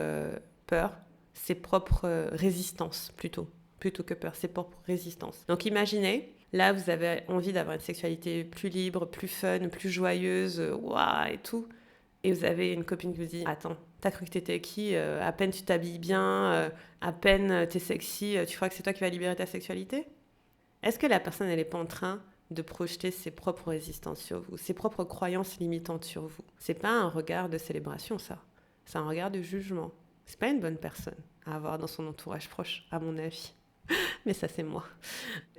peurs, ses propres résistances plutôt que peur, ses propres résistances. Donc imaginez, là vous avez envie d'avoir une sexualité plus libre, plus fun, plus joyeuse, waouh et tout, et vous avez une copine qui vous dit « Attends, t'as cru que t'étais qui? À peine tu t'habilles bien, à peine t'es sexy, tu crois que c'est toi qui vas libérer ta sexualité ?» Est-ce que la personne, elle n'est pas en train de projeter ses propres résistances sur vous, ses propres croyances limitantes sur vous? C'est pas un regard de célébration, ça. C'est un regard de jugement. C'est pas une bonne personne à avoir dans son entourage proche, à mon avis. Mais ça, c'est moi.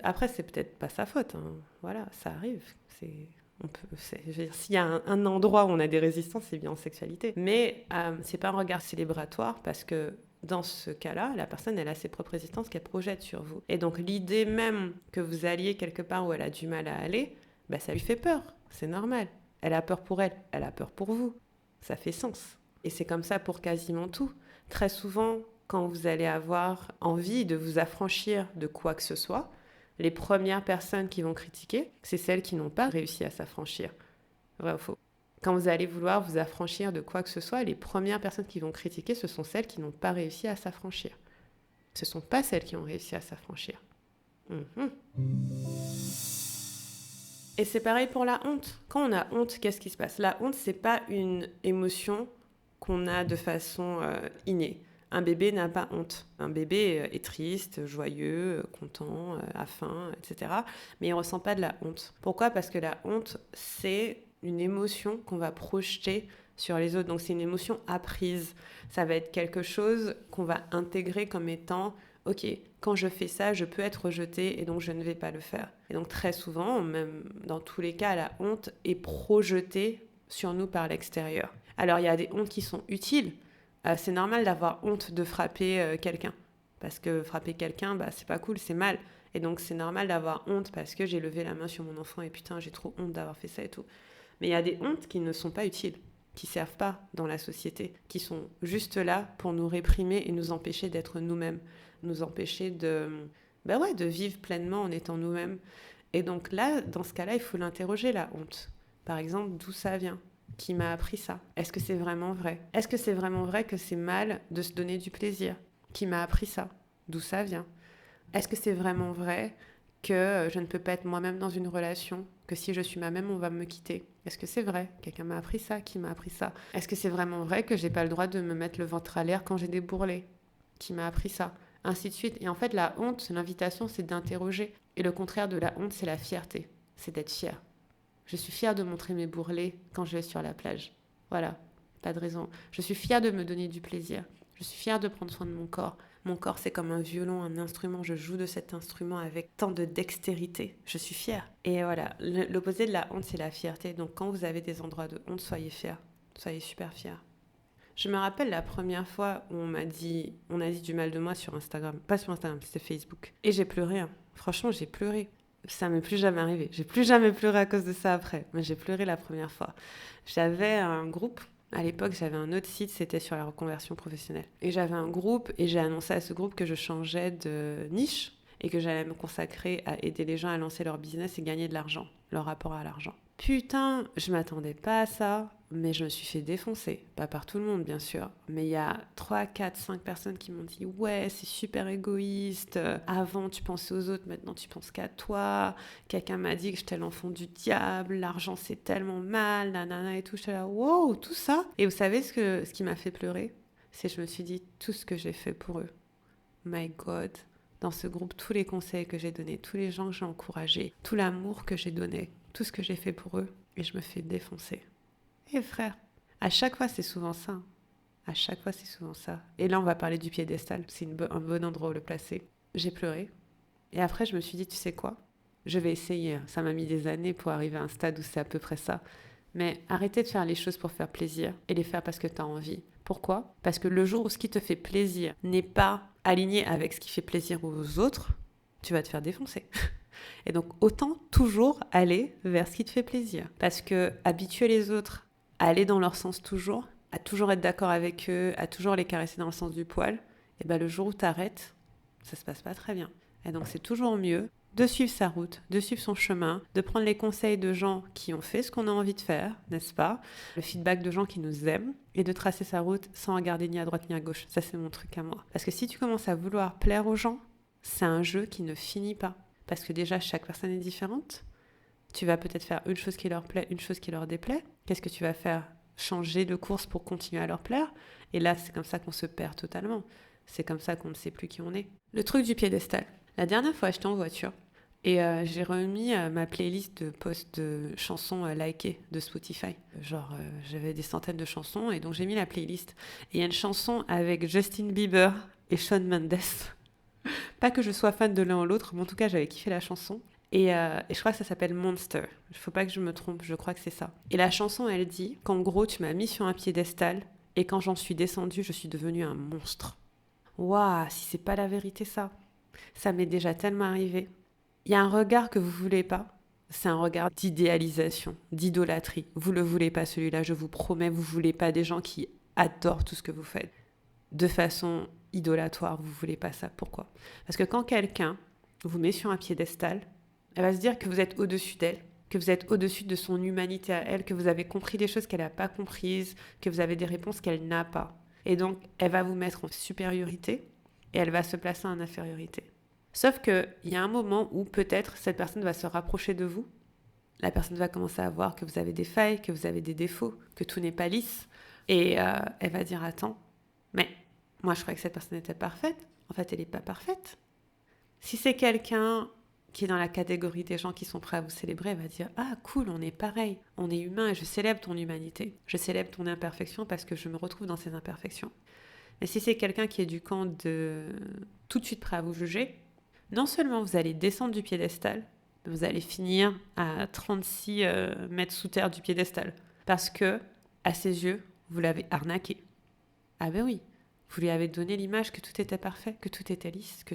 Après, c'est peut-être pas sa faute. Hein. Voilà, ça arrive. Je veux dire, s'il y a un endroit où on a des résistances, c'est bien en sexualité. Mais c'est pas un regard célébratoire parce que dans ce cas-là, la personne, elle a ses propres résistances qu'elle projette sur vous. Et donc, l'idée même que vous alliez quelque part où elle a du mal à aller, bah, ça lui fait peur. C'est normal. Elle a peur pour elle. Elle a peur pour vous. Ça fait sens. Et c'est comme ça pour quasiment tout. Très souvent, quand vous allez avoir envie de vous affranchir de quoi que ce soit, les premières personnes qui vont critiquer, c'est celles qui n'ont pas réussi à s'affranchir. Vrai ou faux? Quand vous allez vouloir vous affranchir de quoi que ce soit, les premières personnes qui vont critiquer, ce sont celles qui n'ont pas réussi à s'affranchir. Ce ne sont pas celles qui ont réussi à s'affranchir. Et c'est pareil pour la honte. Quand on a honte, qu'est-ce qui se passe? La honte, c'est pas une émotion qu'on a de façon innée. Un bébé n'a pas honte. Un bébé est triste, joyeux, content, a faim, etc. Mais il ne ressent pas de la honte. Pourquoi? Parce que la honte, c'est une émotion qu'on va projeter sur les autres. Donc c'est une émotion apprise. Ça va être quelque chose qu'on va intégrer comme étant « Ok, quand je fais ça, je peux être rejetée et donc je ne vais pas le faire. » Et donc très souvent, même dans tous les cas, la honte est projetée sur nous par l'extérieur. Alors il y a des hontes qui sont utiles. C'est normal d'avoir honte de frapper quelqu'un. Parce que frapper quelqu'un, c'est pas cool, c'est mal. Et donc c'est normal d'avoir honte parce que j'ai levé la main sur mon enfant et putain, j'ai trop honte d'avoir fait ça et tout. Mais il y a des hontes qui ne sont pas utiles, qui servent pas dans la société, qui sont juste là pour nous réprimer et nous empêcher d'être nous-mêmes, nous empêcher de vivre pleinement en étant nous-mêmes. Et donc là, dans ce cas-là, il faut l'interroger, la honte. Par exemple, d'où ça vient ? Qui m'a appris ça ? Est-ce que c'est vraiment vrai ? Est-ce que c'est vraiment vrai que c'est mal de se donner du plaisir ? Qui m'a appris ça ? D'où ça vient ? Est-ce que c'est vraiment vrai que je ne peux pas être moi-même dans une relation ? Que si je suis moi-même, on va me quitter ? Est-ce que c'est vrai ? Quelqu'un m'a appris ça ? Qui m'a appris ça ? Est-ce que c'est vraiment vrai que j'ai pas le droit de me mettre le ventre à l'air quand j'ai des bourrelets ? Qui m'a appris ça ? Ainsi de suite. Et en fait, la honte, l'invitation, c'est d'interroger. Et le contraire de la honte, c'est la fierté. C'est d'être fier. Je suis fière de montrer mes bourrelets quand je vais sur la plage. Voilà, pas de raison. Je suis fière de me donner du plaisir. Je suis fière de prendre soin de mon corps. Mon corps, c'est comme un violon, un instrument. Je joue de cet instrument avec tant de dextérité. Je suis fière. Et voilà, l'opposé de la honte, c'est la fierté. Donc quand vous avez des endroits de honte, soyez fiers. Soyez super fiers. Je me rappelle la première fois où on a dit du mal de moi sur Instagram. Pas sur Instagram, c'était Facebook. Et j'ai pleuré. Franchement, j'ai pleuré. Ça m'est plus jamais arrivé. J'ai plus jamais pleuré à cause de ça après. Mais j'ai pleuré la première fois. J'avais un groupe. À l'époque, j'avais un autre site, c'était sur la reconversion professionnelle. Et j'avais un groupe et j'ai annoncé à ce groupe que je changeais de niche et que j'allais me consacrer à aider les gens à lancer leur business et gagner de l'argent, leur rapport à l'argent. Putain, je m'attendais pas à ça, mais je me suis fait défoncer. Pas par tout le monde, bien sûr. Mais il y a 3, 4, 5 personnes qui m'ont dit « Ouais, c'est super égoïste. Avant, tu pensais aux autres, maintenant, tu penses qu'à toi. Quelqu'un m'a dit que j'étais l'enfant du diable. L'argent, c'est tellement mal. Nanana et tout. » J'étais là « Wow, tout ça ?» Et vous savez ce qui m'a fait pleurer ? C'est que je me suis dit « Tout ce que j'ai fait pour eux. My God. » Dans ce groupe, tous les conseils que j'ai donnés, tous les gens que j'ai encouragés, tout l'amour que j'ai donné, tout ce que j'ai fait pour eux, et je me fais défoncer. Et frère, à chaque fois, c'est souvent ça. À chaque fois, c'est souvent ça. Et là, on va parler du piédestal. C'est un bon endroit où le placer. J'ai pleuré. Et après, je me suis dit, tu sais quoi ? Je vais essayer. Ça m'a mis des années pour arriver à un stade où c'est à peu près ça. Mais arrêtez de faire les choses pour faire plaisir et les faire parce que tu as envie. Pourquoi ? Parce que le jour où ce qui te fait plaisir n'est pas aligné avec ce qui fait plaisir aux autres, tu vas te faire défoncer. Et donc, autant toujours aller vers ce qui te fait plaisir. Parce que habituer les autres à aller dans leur sens toujours, à toujours être d'accord avec eux, à toujours les caresser dans le sens du poil, et ben le jour où tu arrêtes, ça se passe pas très bien. Et donc, c'est toujours mieux de suivre sa route, de suivre son chemin, de prendre les conseils de gens qui ont fait ce qu'on a envie de faire, n'est-ce pas ? Le feedback de gens qui nous aiment et de tracer sa route sans regarder ni à droite ni à gauche. Ça, c'est mon truc à moi. Parce que si tu commences à vouloir plaire aux gens, c'est un jeu qui ne finit pas. Parce que déjà, chaque personne est différente. Tu vas peut-être faire une chose qui leur plaît, une chose qui leur déplaît. Qu'est-ce que tu vas faire ? Changer de course pour continuer à leur plaire. Et là, c'est comme ça qu'on se perd totalement. C'est comme ça qu'on ne sait plus qui on est. Le truc du piédestal. La dernière fois, j'étais en voiture et j'ai remis ma playlist de posts de chansons likées de Spotify. J'avais des centaines de chansons et donc j'ai mis la playlist. Et il y a une chanson avec Justin Bieber et Shawn Mendes. Pas que je sois fan de l'un ou l'autre, mais en tout cas, j'avais kiffé la chanson. Et je crois que ça s'appelle Monster. Il ne faut pas que je me trompe, je crois que c'est ça. Et la chanson, elle dit qu'en gros, tu m'as mis sur un piédestal et quand j'en suis descendue, je suis devenue un monstre. Waouh, si c'est pas la vérité, ça. Ça m'est déjà tellement arrivé. Il y a un regard que vous voulez pas. C'est un regard d'idéalisation, d'idolâtrie. Vous le voulez pas, celui-là, je vous promets, vous voulez pas des gens qui adorent tout ce que vous faites. De façon idolatoire, vous voulez pas ça. Pourquoi ? Parce que quand quelqu'un vous met sur un piédestal, elle va se dire que vous êtes au-dessus d'elle, que vous êtes au-dessus de son humanité à elle, que vous avez compris des choses qu'elle n'a pas comprises, que vous avez des réponses qu'elle n'a pas. Et donc, elle va vous mettre en supériorité et elle va se placer en infériorité. Sauf qu'il y a un moment où peut-être cette personne va se rapprocher de vous. La personne va commencer à voir que vous avez des failles, que vous avez des défauts, que tout n'est pas lisse. Et elle va dire « Attends, mais moi je croyais que cette personne était parfaite. En fait, elle n'est pas parfaite. » Si c'est quelqu'un qui est dans la catégorie des gens qui sont prêts à vous célébrer, elle va dire « Ah cool, on est pareil, on est humain et je célèbre ton humanité. Je célèbre ton imperfection parce que je me retrouve dans ces imperfections. » Mais si c'est quelqu'un qui est du camp de tout de suite prêt à vous juger, non seulement vous allez descendre du piédestal, mais vous allez finir à 36 mètres sous terre du piédestal. Parce que, à ses yeux, vous l'avez arnaqué. Ah ben oui, vous lui avez donné l'image que tout était parfait, que tout était lisse, que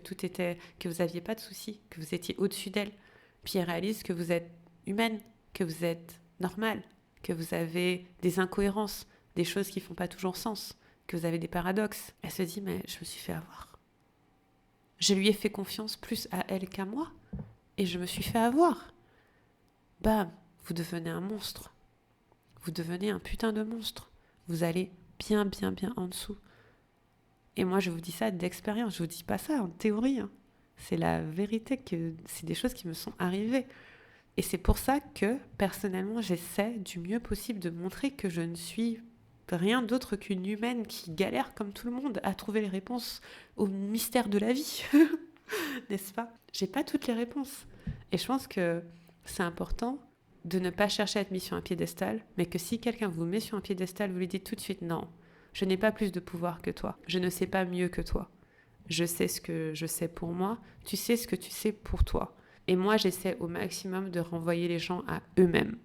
vous n'aviez pas de soucis, que vous étiez au-dessus d'elle. Puis elle réalise que vous êtes humaine, que vous êtes normale, que vous avez des incohérences, des choses qui font pas toujours sens, que vous avez des paradoxes. Elle se dit, mais je me suis fait avoir. Je lui ai fait confiance plus à elle qu'à moi, et je me suis fait avoir. Bam, vous devenez un monstre. Vous devenez un putain de monstre. Vous allez bien, bien, bien en dessous. Et moi, je vous dis ça d'expérience. Je vous dis pas ça en théorie. C'est la vérité, que c'est des choses qui me sont arrivées. Et c'est pour ça que, personnellement, j'essaie du mieux possible de montrer que je ne suis rien d'autre qu'une humaine qui galère comme tout le monde à trouver les réponses au mystère de la vie. N'est-ce pas? J'ai pas toutes les réponses. Et je pense que c'est important de ne pas chercher à être mis sur un piédestal, mais que si quelqu'un vous met sur un piédestal, vous lui dites tout de suite non. Je n'ai pas plus de pouvoir que toi. Je ne sais pas mieux que toi. Je sais ce que je sais pour moi. Tu sais ce que tu sais pour toi. Et moi, j'essaie au maximum de renvoyer les gens à eux-mêmes.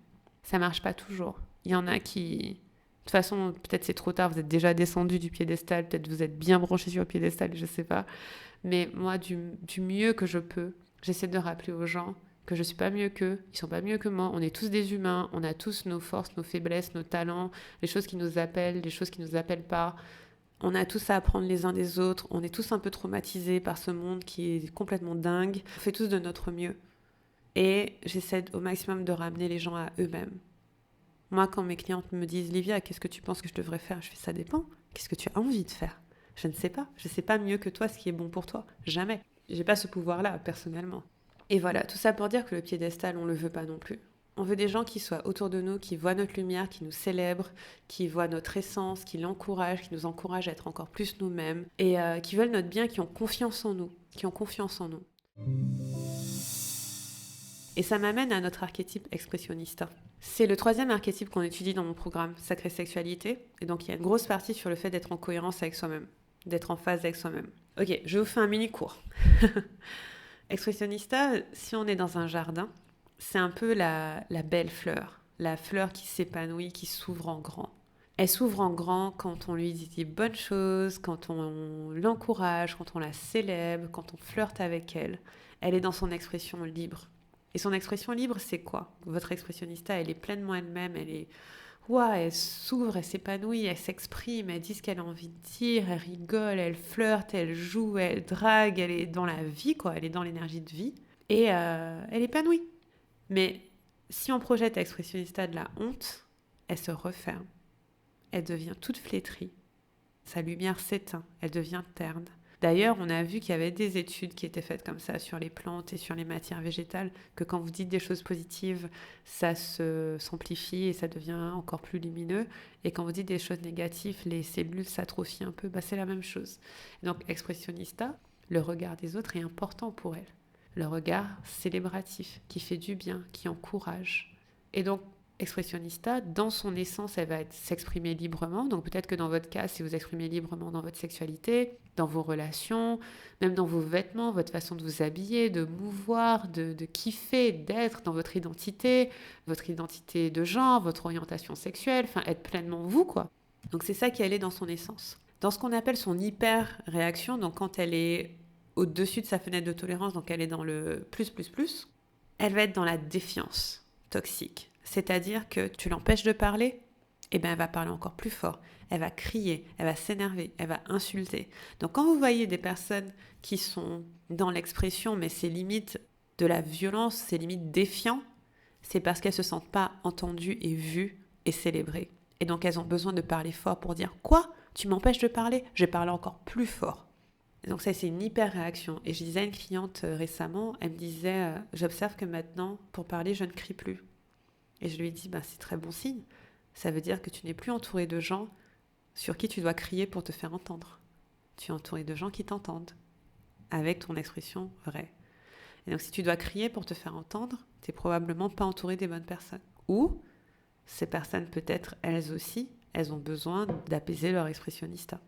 Ça marche pas toujours. Il y en a qui... De toute façon, peut-être c'est trop tard, vous êtes déjà descendu du piédestal, peut-être vous êtes bien branché sur le piédestal, je sais pas. Mais moi, du mieux que je peux, j'essaie de rappeler aux gens que je ne suis pas mieux qu'eux, ils ne sont pas mieux que moi. On est tous des humains, on a tous nos forces, nos faiblesses, nos talents, les choses qui nous appellent, les choses qui ne nous appellent pas. On a tous à apprendre les uns des autres, on est tous un peu traumatisés par ce monde qui est complètement dingue. On fait tous de notre mieux. Et j'essaie au maximum de ramener les gens à eux-mêmes. Moi, quand mes clientes me disent « Livia, qu'est-ce que tu penses que je devrais faire ?» Je fais « Ça dépend. Qu'est-ce que tu as envie de faire ?» Je ne sais pas. Je ne sais pas mieux que toi ce qui est bon pour toi. Jamais. J'ai pas ce pouvoir-là, personnellement. Et voilà, tout ça pour dire que le piédestal, on le veut pas non plus. On veut des gens qui soient autour de nous, qui voient notre lumière, qui nous célèbrent, qui voient notre essence, qui l'encouragent, qui nous encouragent à être encore plus nous-mêmes, et qui veulent notre bien, qui ont confiance en nous, Et ça m'amène à notre archétype expressionnista. C'est le troisième archétype qu'on étudie dans mon programme Sacrée Sexualité. Et donc il y a une grosse partie sur le fait d'être en cohérence avec soi-même, d'être en phase avec soi-même. Ok, je vous fais un mini cours. Expressionnista, si on est dans un jardin, c'est un peu la belle fleur, la fleur qui s'épanouit, qui s'ouvre en grand. Elle s'ouvre en grand quand on lui dit des bonnes choses, quand on l'encourage, quand on la célèbre, quand on flirte avec elle. Elle est dans son expression libre. Et son expression libre, c'est quoi? Votre expressionnista, elle est pleinement elle-même, elle s'ouvre, elle s'épanouit, elle s'exprime, elle dit ce qu'elle a envie de dire, elle rigole, elle flirte, elle joue, elle drague, elle est dans la vie, quoi, elle est dans l'énergie de vie. Et elle épanouit. Mais si on projette l'expressionnista de la honte, elle se referme. Elle devient toute flétrie. Sa lumière s'éteint, elle devient terne. D'ailleurs, on a vu qu'il y avait des études qui étaient faites comme ça sur les plantes et sur les matières végétales, que quand vous dites des choses positives, ça s'amplifie et ça devient encore plus lumineux. Et quand vous dites des choses négatives, les cellules s'atrophient un peu. C'est la même chose. Donc, expressionnista, le regard des autres est important pour elle. Le regard célébratif, qui fait du bien, qui encourage. Et donc, expressionnista, dans son essence, elle va s'exprimer librement. Donc peut-être que dans votre cas, si vous exprimez librement dans votre sexualité, dans vos relations, même dans vos vêtements, votre façon de vous habiller, de mouvoir, de kiffer, d'être dans votre identité de genre, votre orientation sexuelle, enfin être pleinement vous, quoi. Donc c'est ça qui elle est dans son essence. Dans ce qu'on appelle son hyper-réaction, donc quand elle est au-dessus de sa fenêtre de tolérance, donc elle est dans le plus, elle va être dans la défiance toxique. C'est-à-dire que tu l'empêches de parler, eh bien elle va parler encore plus fort. Elle va crier, elle va s'énerver, elle va insulter. Donc quand vous voyez des personnes qui sont dans l'expression, mais c'est limite de la violence, c'est limite défiant, c'est parce qu'elles ne se sentent pas entendues et vues et célébrées. Et donc elles ont besoin de parler fort pour dire « Quoi ? Tu m'empêches de parler ? Je vais parler encore plus fort. » Donc ça, c'est une hyper-réaction. Et je disais à une cliente récemment, elle me disait « J'observe que maintenant, pour parler, je ne crie plus. » Et je lui ai dit, c'est très bon signe. Ça veut dire que tu n'es plus entouré de gens sur qui tu dois crier pour te faire entendre. Tu es entouré de gens qui t'entendent, avec ton expression vraie. Et donc si tu dois crier pour te faire entendre, tu n'es probablement pas entouré des bonnes personnes. Ou ces personnes, peut-être, elles aussi, elles ont besoin d'apaiser leur expressionnista.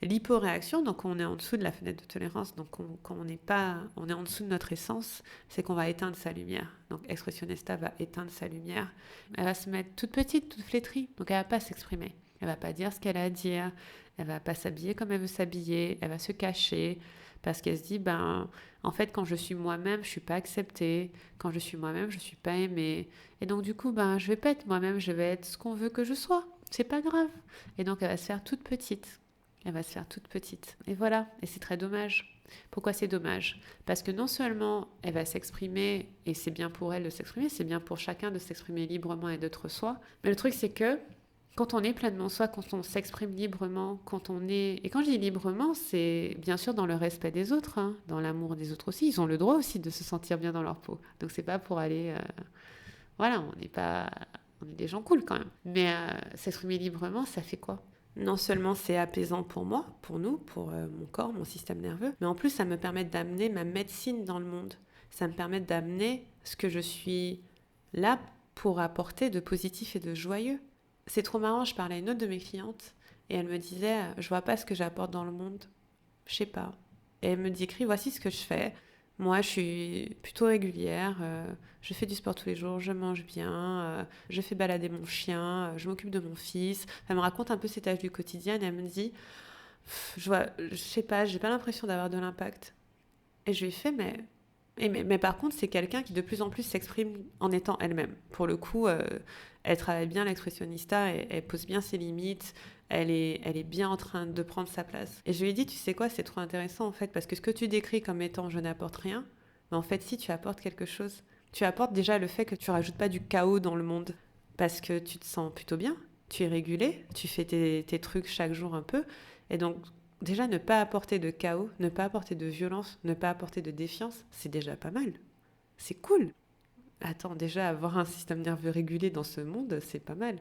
L'hyporéaction, donc on est en dessous de la fenêtre de tolérance, donc quand on est en dessous de notre essence, c'est qu'on va éteindre sa lumière. Donc expressionnista va éteindre sa lumière, elle va se mettre toute petite, toute flétrie, donc elle va pas s'exprimer. Elle va pas dire ce qu'elle a à dire. Elle va pas s'habiller comme elle veut s'habiller. Elle va se cacher parce qu'elle se dit, en fait, quand je suis moi-même, je suis pas acceptée. Quand je suis moi-même, je suis pas aimée. Et donc, du coup, je vais pas être moi-même, je vais être ce qu'on veut que je sois. C'est pas grave. Et donc, elle va se faire toute petite. Elle va se faire toute petite. Et voilà. Et c'est très dommage. Pourquoi c'est dommage? Parce que non seulement elle va s'exprimer, et c'est bien pour elle de s'exprimer, c'est bien pour chacun de s'exprimer librement et d'être soi, mais le truc c'est que quand on est pleinement soi, quand on s'exprime librement, quand on est... Et quand je dis librement, c'est bien sûr dans le respect des autres, hein, dans l'amour des autres aussi. Ils ont le droit aussi de se sentir bien dans leur peau. Donc c'est pas pour aller... Voilà, on n'est pas... On est des gens cool quand même. Mais s'exprimer librement, ça fait quoi? Non seulement c'est apaisant pour moi, pour nous, pour mon corps, mon système nerveux, mais en plus ça me permet d'amener ma médecine dans le monde. Ça me permet d'amener ce que je suis là pour apporter de positif et de joyeux. C'est trop marrant, je parlais à une autre de mes clientes et elle me disait, je vois pas ce que j'apporte dans le monde. Je sais pas. Et elle me décrit, voici ce que je fais. Moi, je suis plutôt régulière, je fais du sport tous les jours, je mange bien, je fais balader mon chien, je m'occupe de mon fils. Elle me raconte un peu ses tâches du quotidien et elle me dit, je sais pas, j'ai pas l'impression d'avoir de l'impact. Et je lui ai fait, mais par contre, c'est quelqu'un qui de plus en plus s'exprime en étant elle-même. Pour le coup, elle travaille bien l'expressionnista, elle pose bien ses limites, elle est bien en train de prendre sa place. Et je lui ai dit, tu sais quoi, c'est trop intéressant en fait, parce que ce que tu décris comme étant je n'apporte rien, mais en fait, si tu apportes quelque chose, tu apportes déjà le fait que tu rajoutes pas du chaos dans le monde, parce que tu te sens plutôt bien, tu es régulé, tu fais tes trucs chaque jour un peu, et donc déjà, ne pas apporter de chaos, ne pas apporter de violence, ne pas apporter de défiance, c'est déjà pas mal. C'est cool. Attends, déjà, avoir un système nerveux régulé dans ce monde, c'est pas mal.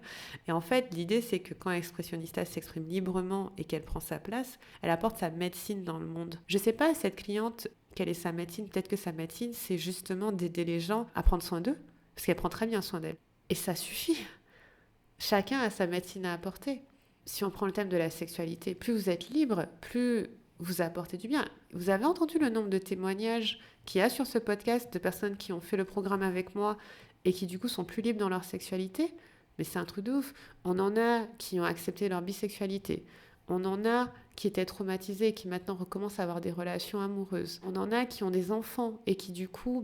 Et en fait, l'idée, c'est que quand Expressionista s'exprime librement et qu'elle prend sa place, elle apporte sa médecine dans le monde. Je sais pas, cette cliente, quelle est sa médecine? Peut-être que sa médecine, c'est justement d'aider les gens à prendre soin d'eux, parce qu'elle prend très bien soin d'elle. Et ça suffit. Chacun a sa médecine à apporter. Si on prend le thème de la sexualité, plus vous êtes libre, plus vous apportez du bien. Vous avez entendu le nombre de témoignages qu'il y a sur ce podcast de personnes qui ont fait le programme avec moi et qui du coup sont plus libres dans leur sexualité? Mais c'est un truc de ouf. On en a qui ont accepté leur bisexualité. On en a qui étaient traumatisés et qui maintenant recommencent à avoir des relations amoureuses. On en a qui ont des enfants et qui du coup,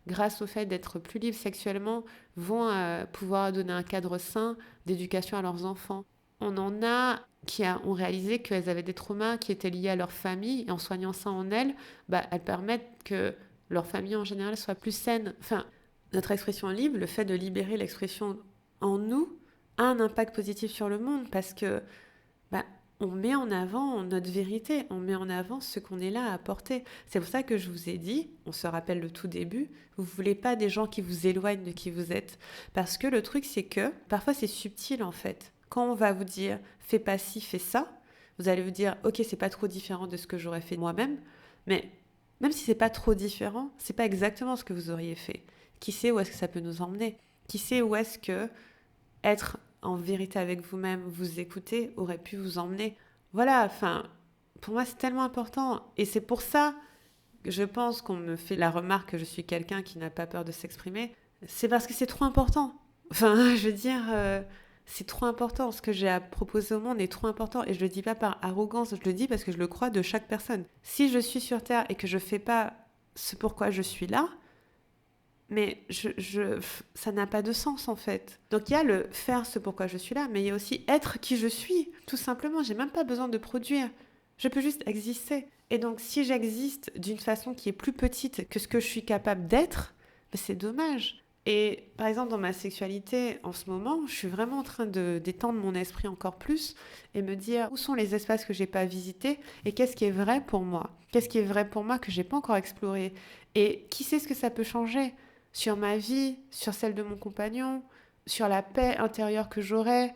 grâce au fait d'être plus libres sexuellement, vont pouvoir donner un cadre sain d'éducation à leurs enfants. On en a qui ont réalisé qu'elles avaient des traumas qui étaient liés à leur famille, et en soignant ça en elles, elles permettent que leur famille en général soit plus saine. Enfin, notre expression libre, le fait de libérer l'expression en nous, a un impact positif sur le monde parce que on met en avant notre vérité, on met en avant ce qu'on est là à apporter. C'est pour ça que je vous ai dit, on se rappelle le tout début, vous ne voulez pas des gens qui vous éloignent de qui vous êtes. Parce que le truc, c'est que parfois c'est subtil en fait. Quand on va vous dire fais pas ci, fais ça, vous allez vous dire ok, c'est pas trop différent de ce que j'aurais fait moi-même, mais même si c'est pas trop différent, c'est pas exactement ce que vous auriez fait. Qui sait où est-ce que ça peut nous emmener? Qui sait où est-ce que être en vérité avec vous-même, vous écouter, aurait pu vous emmener. Voilà, pour moi c'est tellement important. Et c'est pour ça que je pense qu'on me fait la remarque que je suis quelqu'un qui n'a pas peur de s'exprimer. C'est parce que c'est trop important. Je veux dire, c'est trop important. Ce que j'ai à proposer au monde est trop important. Et je le dis pas par arrogance, je le dis parce que je le crois de chaque personne. Si je suis sur Terre et que je fais pas ce pourquoi je suis là, mais ça n'a pas de sens en fait. Donc il y a le faire ce pourquoi je suis là, mais il y a aussi être qui je suis. Tout simplement, j'ai même pas besoin de produire. Je peux juste exister. Et donc si j'existe d'une façon qui est plus petite que ce que je suis capable d'être, c'est dommage. Et par exemple dans ma sexualité en ce moment, je suis vraiment en train d'étendre mon esprit encore plus et me dire où sont les espaces que j'ai pas visités et qu'est-ce qui est vrai pour moi. Qu'est-ce qui est vrai pour moi que j'ai pas encore exploré. Et qui sait ce que ça peut changer sur ma vie, sur celle de mon compagnon, sur la paix intérieure que j'aurai,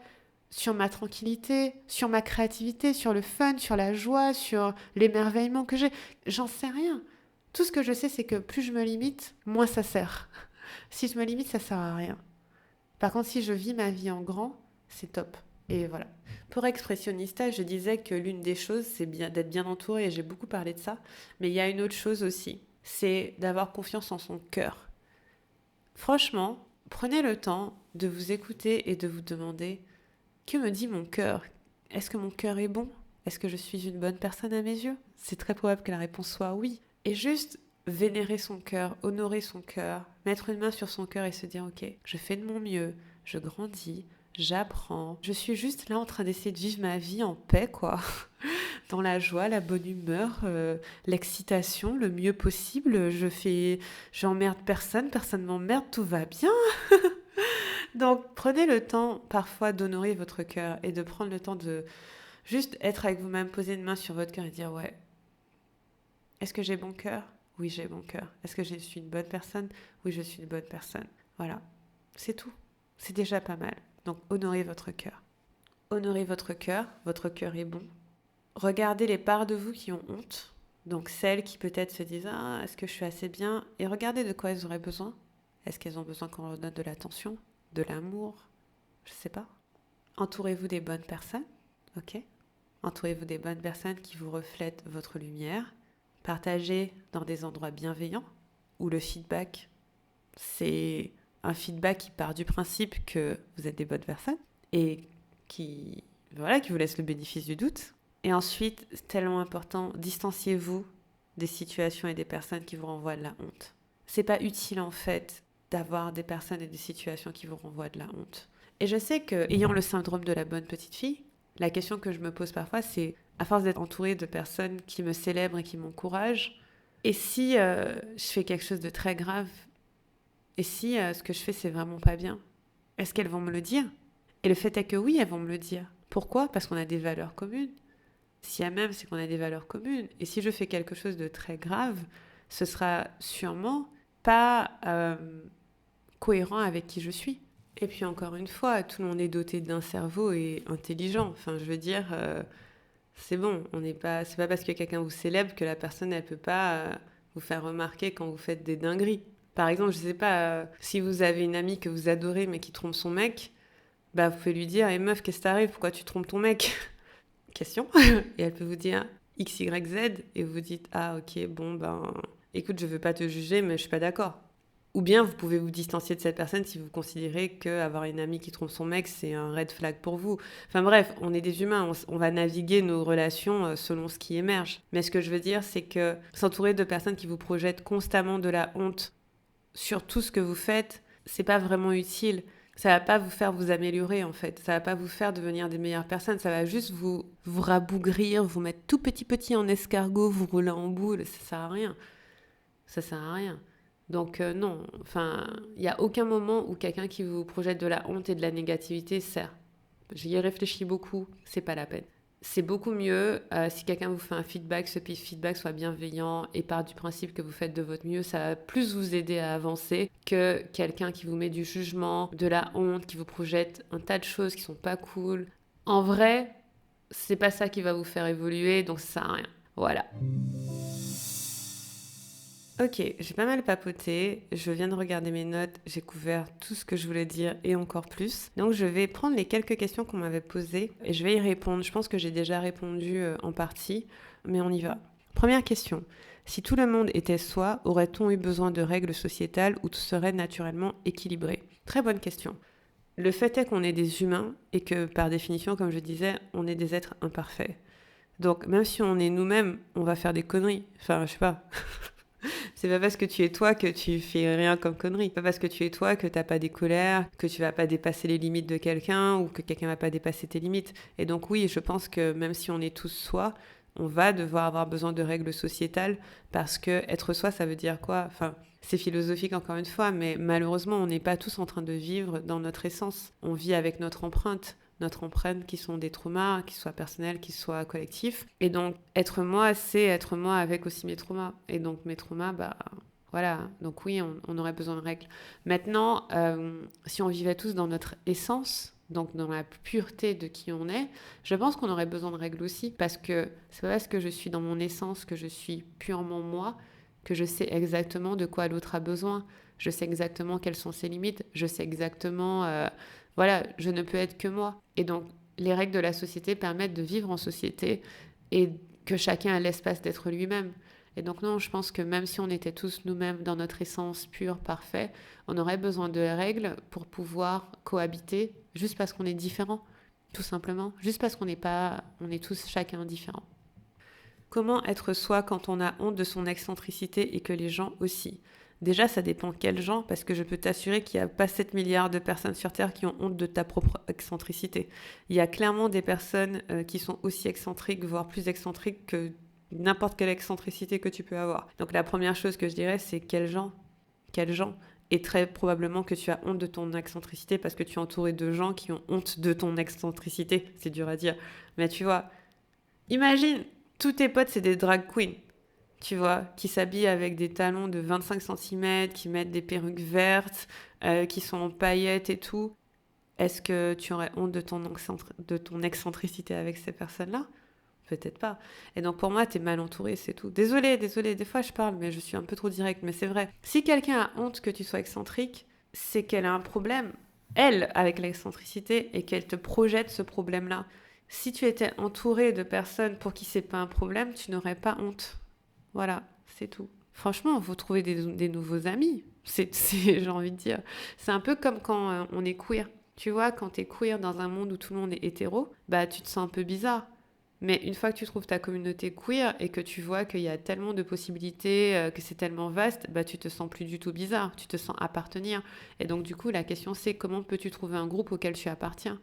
sur ma tranquillité, sur ma créativité, sur le fun, sur la joie, sur l'émerveillement que j'ai. J'en sais rien. Tout ce que je sais, c'est que plus je me limite, moins ça sert. Si je me limite, ça sert à rien. Par contre, si je vis ma vie en grand, c'est top. Et voilà. Pour Expressionnista, je disais que l'une des choses, c'est d'être bien entouré, et j'ai beaucoup parlé de ça. Mais il y a une autre chose aussi, c'est d'avoir confiance en son cœur. Franchement, prenez le temps de vous écouter et de vous demander Que me dit mon cœur? Est-ce que mon cœur est bon? Est-ce que je suis une bonne personne à mes yeux? C'est très probable que la réponse soit oui. Et juste vénérer son cœur, honorer son cœur, mettre une main sur son cœur et se dire ok, je fais de mon mieux, je grandis, j'apprends, je suis juste là en train d'essayer de vivre ma vie en paix quoi, dans la joie, la bonne humeur, l'excitation, le mieux possible, j'emmerde personne, personne m'emmerde, tout va bien. Donc prenez le temps parfois d'honorer votre cœur et de prendre le temps de juste être avec vous-même, poser une main sur votre cœur et dire ouais, est-ce que j'ai bon cœur? Oui, j'ai bon cœur. Est-ce que je suis une bonne personne? Oui, je suis une bonne personne. Voilà, c'est tout. C'est déjà pas mal. Donc honorez votre cœur. Honorez votre cœur est bon. Regardez les parts de vous qui ont honte. Donc celles qui peut-être se disent ah, est-ce que je suis assez bien? Et regardez de quoi elles auraient besoin. Est-ce qu'elles ont besoin qu'on leur donne de l'attention, de l'amour? Je sais pas. Entourez-vous des bonnes personnes, ok? Entourez-vous des bonnes personnes qui vous reflètent votre lumière. Partagez dans des endroits bienveillants où le feedback, c'est un feedback qui part du principe que vous êtes des bonnes personnes et qui vous laisse le bénéfice du doute. Et ensuite, tellement important, distanciez-vous des situations et des personnes qui vous renvoient de la honte. C'est pas utile en fait d'avoir des personnes et des situations qui vous renvoient de la honte. Et je sais que, ayant le syndrome de la bonne petite fille, la question que je me pose parfois, c'est à force d'être entourée de personnes qui me célèbrent et qui m'encouragent, et si je fais quelque chose de très grave, et si ce que je fais c'est vraiment pas bien, est-ce qu'elles vont me le dire? Et le fait est que oui, elles vont me le dire. Pourquoi? Parce qu'on a des valeurs communes. Si y même, c'est qu'on a des valeurs communes. Et si je fais quelque chose de très grave, ce sera sûrement pas cohérent avec qui je suis. Et puis encore une fois, tout le monde est doté d'un cerveau et intelligent. Enfin, je veux dire, c'est bon. C'est pas parce que quelqu'un vous célèbre que la personne, elle peut pas vous faire remarquer quand vous faites des dingueries. Par exemple, je sais pas, si vous avez une amie que vous adorez mais qui trompe son mec, bah vous pouvez lui dire, hey, meuf, qu'est-ce qui t'arrive? Pourquoi tu trompes ton mec? Question. Et elle peut vous dire X, Y, Z et vous dites ah ok, bon ben écoute, je veux pas te juger mais je suis pas d'accord. Ou bien vous pouvez vous distancier de cette personne si vous considérez qu'avoir une amie qui trompe son mec c'est un red flag pour vous. Enfin bref, on est des humains, on va naviguer nos relations selon ce qui émerge. Mais ce que je veux dire c'est que s'entourer de personnes qui vous projettent constamment de la honte sur tout ce que vous faites, c'est pas vraiment utile. Ça va pas vous faire vous améliorer en fait. Ça va pas vous faire devenir des meilleures personnes. Ça va juste vous rabougrir, vous mettre tout petit en escargot, vous rouler en boule. Ça sert à rien. Ça sert à rien. Donc non, enfin, il y a aucun moment où quelqu'un qui vous projette de la honte et de la négativité sert. J'y ai réfléchi beaucoup, c'est pas la peine. C'est beaucoup mieux si quelqu'un vous fait un feedback, ce feedback soit bienveillant et part du principe que vous faites de votre mieux, ça va plus vous aider à avancer que quelqu'un qui vous met du jugement, de la honte, qui vous projette un tas de choses qui sont pas cool. En vrai, c'est pas ça qui va vous faire évoluer, donc ça sert à rien. Voilà. Ok, j'ai pas mal papoté, je viens de regarder mes notes, j'ai couvert tout ce que je voulais dire et encore plus. Donc je vais prendre les quelques questions qu'on m'avait posées et je vais y répondre. Je pense que j'ai déjà répondu en partie, mais on y va. Première question. Si tout le monde était soi, aurait-on eu besoin de règles sociétales où tout serait naturellement équilibré? Très bonne question. Le fait est qu'on est des humains et que par définition, comme je disais, on est des êtres imparfaits. Donc même si on est nous-mêmes, on va faire des conneries. Enfin, je sais pas... C'est pas parce que tu es toi que tu fais rien comme connerie. C'est pas parce que tu es toi que t'as pas des colères, que tu vas pas dépasser les limites de quelqu'un ou que quelqu'un va pas dépasser tes limites. Et donc oui, je pense que même si on est tous soi, on va devoir avoir besoin de règles sociétales parce que être soi, ça veut dire quoi? Enfin, c'est philosophique encore une fois, mais malheureusement, on n'est pas tous en train de vivre dans notre essence. On vit avec notre empreinte qui sont des traumas, qui soient personnels, qui soient collectifs. Et donc, être moi, c'est être moi avec aussi mes traumas. Et donc, mes traumas, bah voilà. Donc oui, on aurait besoin de règles. Maintenant, si on vivait tous dans notre essence, donc dans la pureté de qui on est, je pense qu'on aurait besoin de règles aussi, parce que c'est pas parce que je suis dans mon essence, que je suis purement moi, que je sais exactement de quoi l'autre a besoin. Je sais exactement quelles sont ses limites. Je sais exactement... voilà, je ne peux être que moi. Et donc, les règles de la société permettent de vivre en société et que chacun a l'espace d'être lui-même. Et donc non, je pense que même si on était tous nous-mêmes dans notre essence pure, parfaite, on aurait besoin de règles pour pouvoir cohabiter juste parce qu'on est différents. tout simplement, juste parce on est tous chacun différents. Comment être soi quand on a honte de son excentricité et que les gens aussi? Déjà, ça dépend quels gens, parce que je peux t'assurer qu'il n'y a pas 7 milliards de personnes sur Terre qui ont honte de ta propre excentricité. Il y a clairement des personnes qui sont aussi excentriques, voire plus excentriques que n'importe quelle excentricité que tu peux avoir. Donc la première chose que je dirais, c'est quels gens? Quels gens? Et très probablement que tu as honte de ton excentricité parce que tu es entouré de gens qui ont honte de ton excentricité. C'est dur à dire. Mais tu vois, imagine, tous tes potes, c'est des drag queens, tu vois, qui s'habillent avec des talons de 25 centimètres, qui mettent des perruques vertes, qui sont en paillettes et tout. Est-ce que tu aurais honte de ton excentricité avec ces personnes-là? Peut-être pas. Et donc pour moi, t'es mal entouré, c'est tout. Désolée, des fois je parle, mais je suis un peu trop directe, mais c'est vrai. Si quelqu'un a honte que tu sois excentrique, c'est qu'elle a un problème, elle, avec l'excentricité, et qu'elle te projette ce problème-là. Si tu étais entouré de personnes pour qui c'est pas un problème, tu n'aurais pas honte. Voilà, c'est tout. Franchement, vous trouvez des nouveaux amis. J'ai envie de dire. C'est un peu comme quand on est queer. Tu vois, quand t'es queer dans un monde où tout le monde est hétéro, bah tu te sens un peu bizarre. Mais une fois que tu trouves ta communauté queer et que tu vois qu'il y a tellement de possibilités, que c'est tellement vaste, bah tu te sens plus du tout bizarre, tu te sens appartenir. Et donc du coup, la question c'est comment peux-tu trouver un groupe auquel tu appartiens?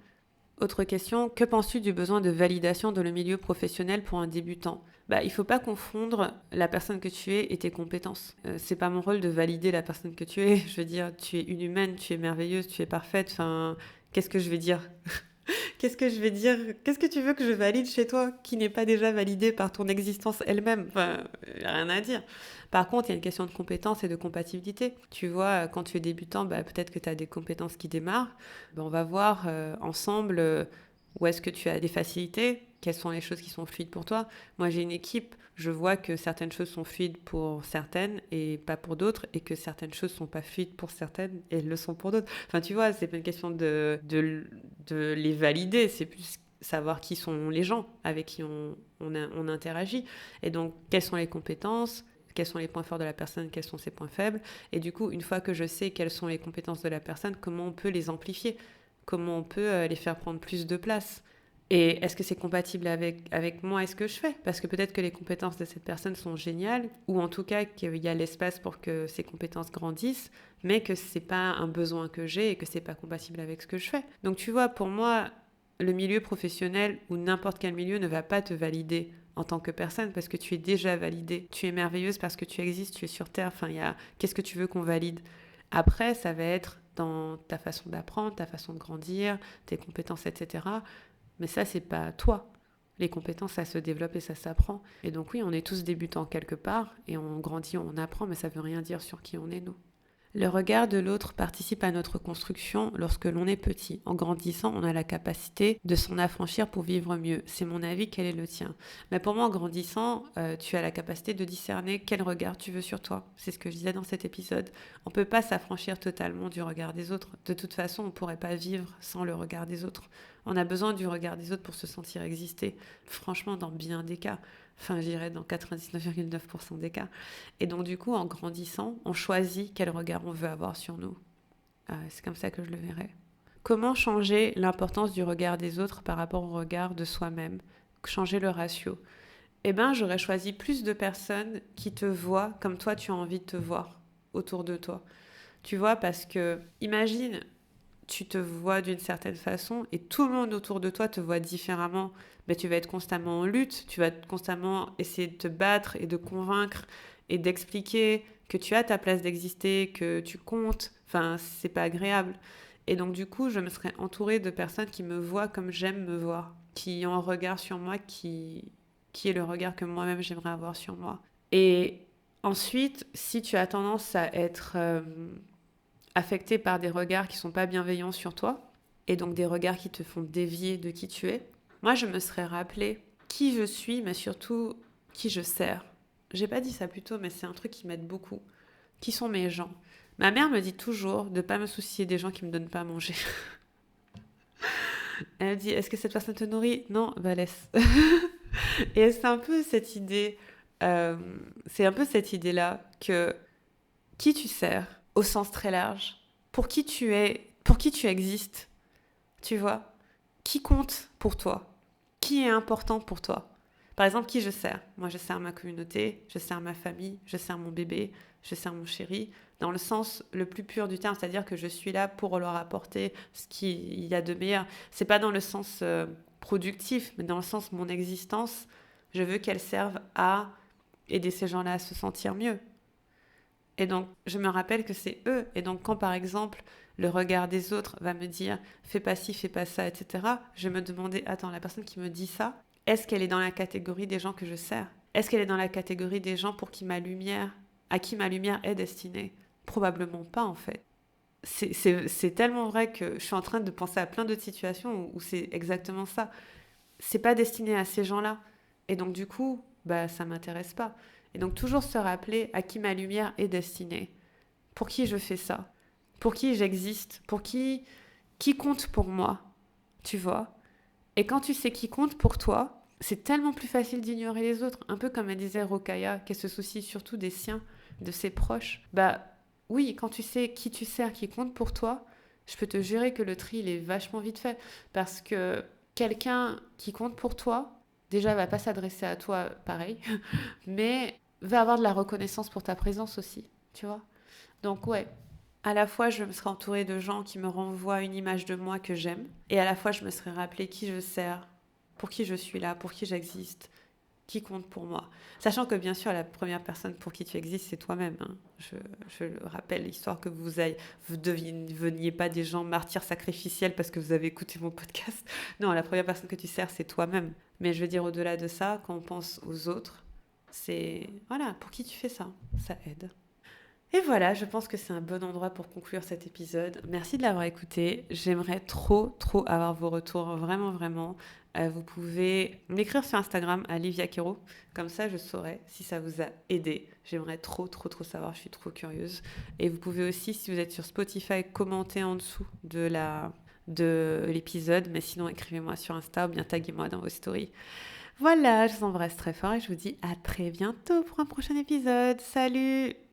Autre question, que penses-tu du besoin de validation dans le milieu professionnel pour un débutant? Bah, il faut pas confondre la personne que tu es et tes compétences. C'est pas mon rôle de valider la personne que tu es. Je veux dire, tu es une humaine, tu es merveilleuse, tu es parfaite. Enfin, qu'est-ce que je vais dire? Qu'est-ce que je vais dire? Qu'est-ce que tu veux que je valide chez toi qui n'est pas déjà validé par ton existence elle-même? Enfin, rien à dire. Par contre, il y a une question de compétence et de compatibilité. Tu vois, quand tu es débutant, bah, peut-être que tu as des compétences qui démarrent. Bah, on va voir ensemble où est-ce que tu as des facilités, quelles sont les choses qui sont fluides pour toi. Moi, j'ai une équipe, je vois que certaines choses sont fluides pour certaines et pas pour d'autres, et que certaines choses sont pas fluides pour certaines et elles le sont pour d'autres. Enfin, tu vois, c'est pas une question de les valider, c'est plus savoir qui sont les gens avec qui on interagit. Et donc, quelles sont les compétences, quels sont les points forts de la personne, quels sont ses points faibles. Et du coup, une fois que je sais quelles sont les compétences de la personne, comment on peut les amplifier, comment on peut les faire prendre plus de place. Et est-ce que c'est compatible avec moi et ce que je fais? Parce que peut-être que les compétences de cette personne sont géniales, ou en tout cas qu'il y a l'espace pour que ces compétences grandissent, mais que c'est pas un besoin que j'ai et que c'est pas compatible avec ce que je fais. Donc tu vois, pour moi, le milieu professionnel ou n'importe quel milieu ne va pas te valider en tant que personne parce que tu es déjà validée. Tu es merveilleuse parce que tu existes, tu es sur Terre. Enfin, qu'est-ce que tu veux qu'on valide? Après, ça va être dans ta façon d'apprendre, ta façon de grandir, tes compétences, etc. Mais ça, c'est pas toi. Les compétences, ça se développe et ça s'apprend. Et donc oui, on est tous débutants quelque part et on grandit, on apprend, mais ça veut rien dire sur qui on est, nous. Le regard de l'autre participe à notre construction lorsque l'on est petit. En grandissant, on a la capacité de s'en affranchir pour vivre mieux. C'est mon avis, quel est le tien? Mais pour moi, en grandissant, tu as la capacité de discerner quel regard tu veux sur toi. C'est ce que je disais dans cet épisode. On ne peut pas s'affranchir totalement du regard des autres. De toute façon, on ne pourrait pas vivre sans le regard des autres. On a besoin du regard des autres pour se sentir exister. Franchement, dans bien des cas. Enfin, je dirais dans 99,9% des cas. Et donc, du coup, en grandissant, on choisit quel regard on veut avoir sur nous. C'est comme ça que je le verrais. Comment changer l'importance du regard des autres par rapport au regard de soi-même? Changer le ratio. Eh bien, j'aurais choisi plus de personnes qui te voient comme toi, tu as envie de te voir autour de toi. Tu vois, parce que, imagine, tu te vois d'une certaine façon et tout le monde autour de toi te voit différemment. Mais tu vas être constamment en lutte, tu vas constamment essayer de te battre et de convaincre et d'expliquer que tu as ta place d'exister, que tu comptes. Enfin, c'est pas agréable. Et donc du coup, je me serais entourée de personnes qui me voient comme j'aime me voir, qui ont un regard sur moi qui est le regard que moi-même j'aimerais avoir sur moi. Et ensuite, si tu as tendance à être affecté par des regards qui sont pas bienveillants sur toi, et donc des regards qui te font dévier de qui tu es, moi je me serais rappelé qui je suis, mais surtout qui je sers. J'ai pas dit ça plus tôt, mais c'est un truc qui m'aide beaucoup. Qui sont mes gens? Ma mère me dit toujours de pas me soucier des gens qui me donnent pas à manger. Elle me dit, est-ce que cette personne te nourrit? Non, bah laisse. Et c'est un peu cette idée, c'est un peu cette idée-là que qui tu sers au sens très large, pour qui tu es, pour qui tu existes, tu vois. qui compte pour toi? Qui est important pour toi? Par exemple, qui je sers? Moi, je sers ma communauté, je sers ma famille, je sers mon bébé, je sers mon chéri, dans le sens le plus pur du terme, c'est-à-dire que je suis là pour leur apporter ce qu'il y a de meilleur. C'est pas dans le sens productif, mais dans le sens mon existence, je veux qu'elle serve à aider ces gens-là à se sentir mieux. Et donc, je me rappelle que c'est eux. Et donc, quand par exemple, le regard des autres va me dire fais pas ci, fais pas ça, etc., je vais me demander attends, la personne qui me dit ça, est-ce qu'elle est dans la catégorie des gens que je sers? Est-ce qu'elle est dans la catégorie des gens pour qui à qui ma lumière est destinée? Probablement pas, en fait. C'est tellement vrai que je suis en train de penser à plein d'autres situations où c'est exactement ça. C'est pas destiné à ces gens-là. Et donc, du coup, bah, ça m'intéresse pas. Et donc, toujours se rappeler à qui ma lumière est destinée. Pour qui je fais ça? Pour qui j'existe? Qui compte pour moi? Tu vois? Et quand tu sais qui compte pour toi, c'est tellement plus facile d'ignorer les autres. Un peu comme elle disait Rokaya, qui se soucie surtout des siens, de ses proches. Bah oui, quand tu sais qui tu sers, qui compte pour toi, je peux te jurer que le tri, il est vachement vite fait. Parce que quelqu'un qui compte pour toi, déjà, va pas s'adresser à toi pareil, mais va avoir de la reconnaissance pour ta présence aussi, tu vois. Donc ouais, à la fois je me serais entourée de gens qui me renvoient une image de moi que j'aime, et à la fois je me serais rappelé qui je sers, pour qui je suis là, pour qui j'existe, qui compte pour moi. Sachant que bien sûr la première personne pour qui tu existes c'est toi-même. Hein. Je le rappelle, histoire que vous ne deveniez pas des gens martyrs sacrificiels parce que vous avez écouté mon podcast. Non, la première personne que tu sers c'est toi-même. Mais je veux dire au-delà de ça, quand on pense aux autres, c'est voilà, pour qui tu fais ça, ça aide. Et voilà, je pense que c'est un bon endroit pour conclure cet épisode. Merci de l'avoir écouté. J'aimerais trop, trop avoir vos retours, vraiment, vraiment. Vous pouvez m'écrire sur Instagram à Livia Quero. Comme ça, je saurai si ça vous a aidé. J'aimerais trop, trop, trop savoir. Je suis trop curieuse. Et vous pouvez aussi, si vous êtes sur Spotify, commenter en dessous de l'épisode. Mais sinon, écrivez-moi sur Insta ou bien taguez-moi dans vos stories. Voilà, je vous embrasse très fort et je vous dis à très bientôt pour un prochain épisode. Salut!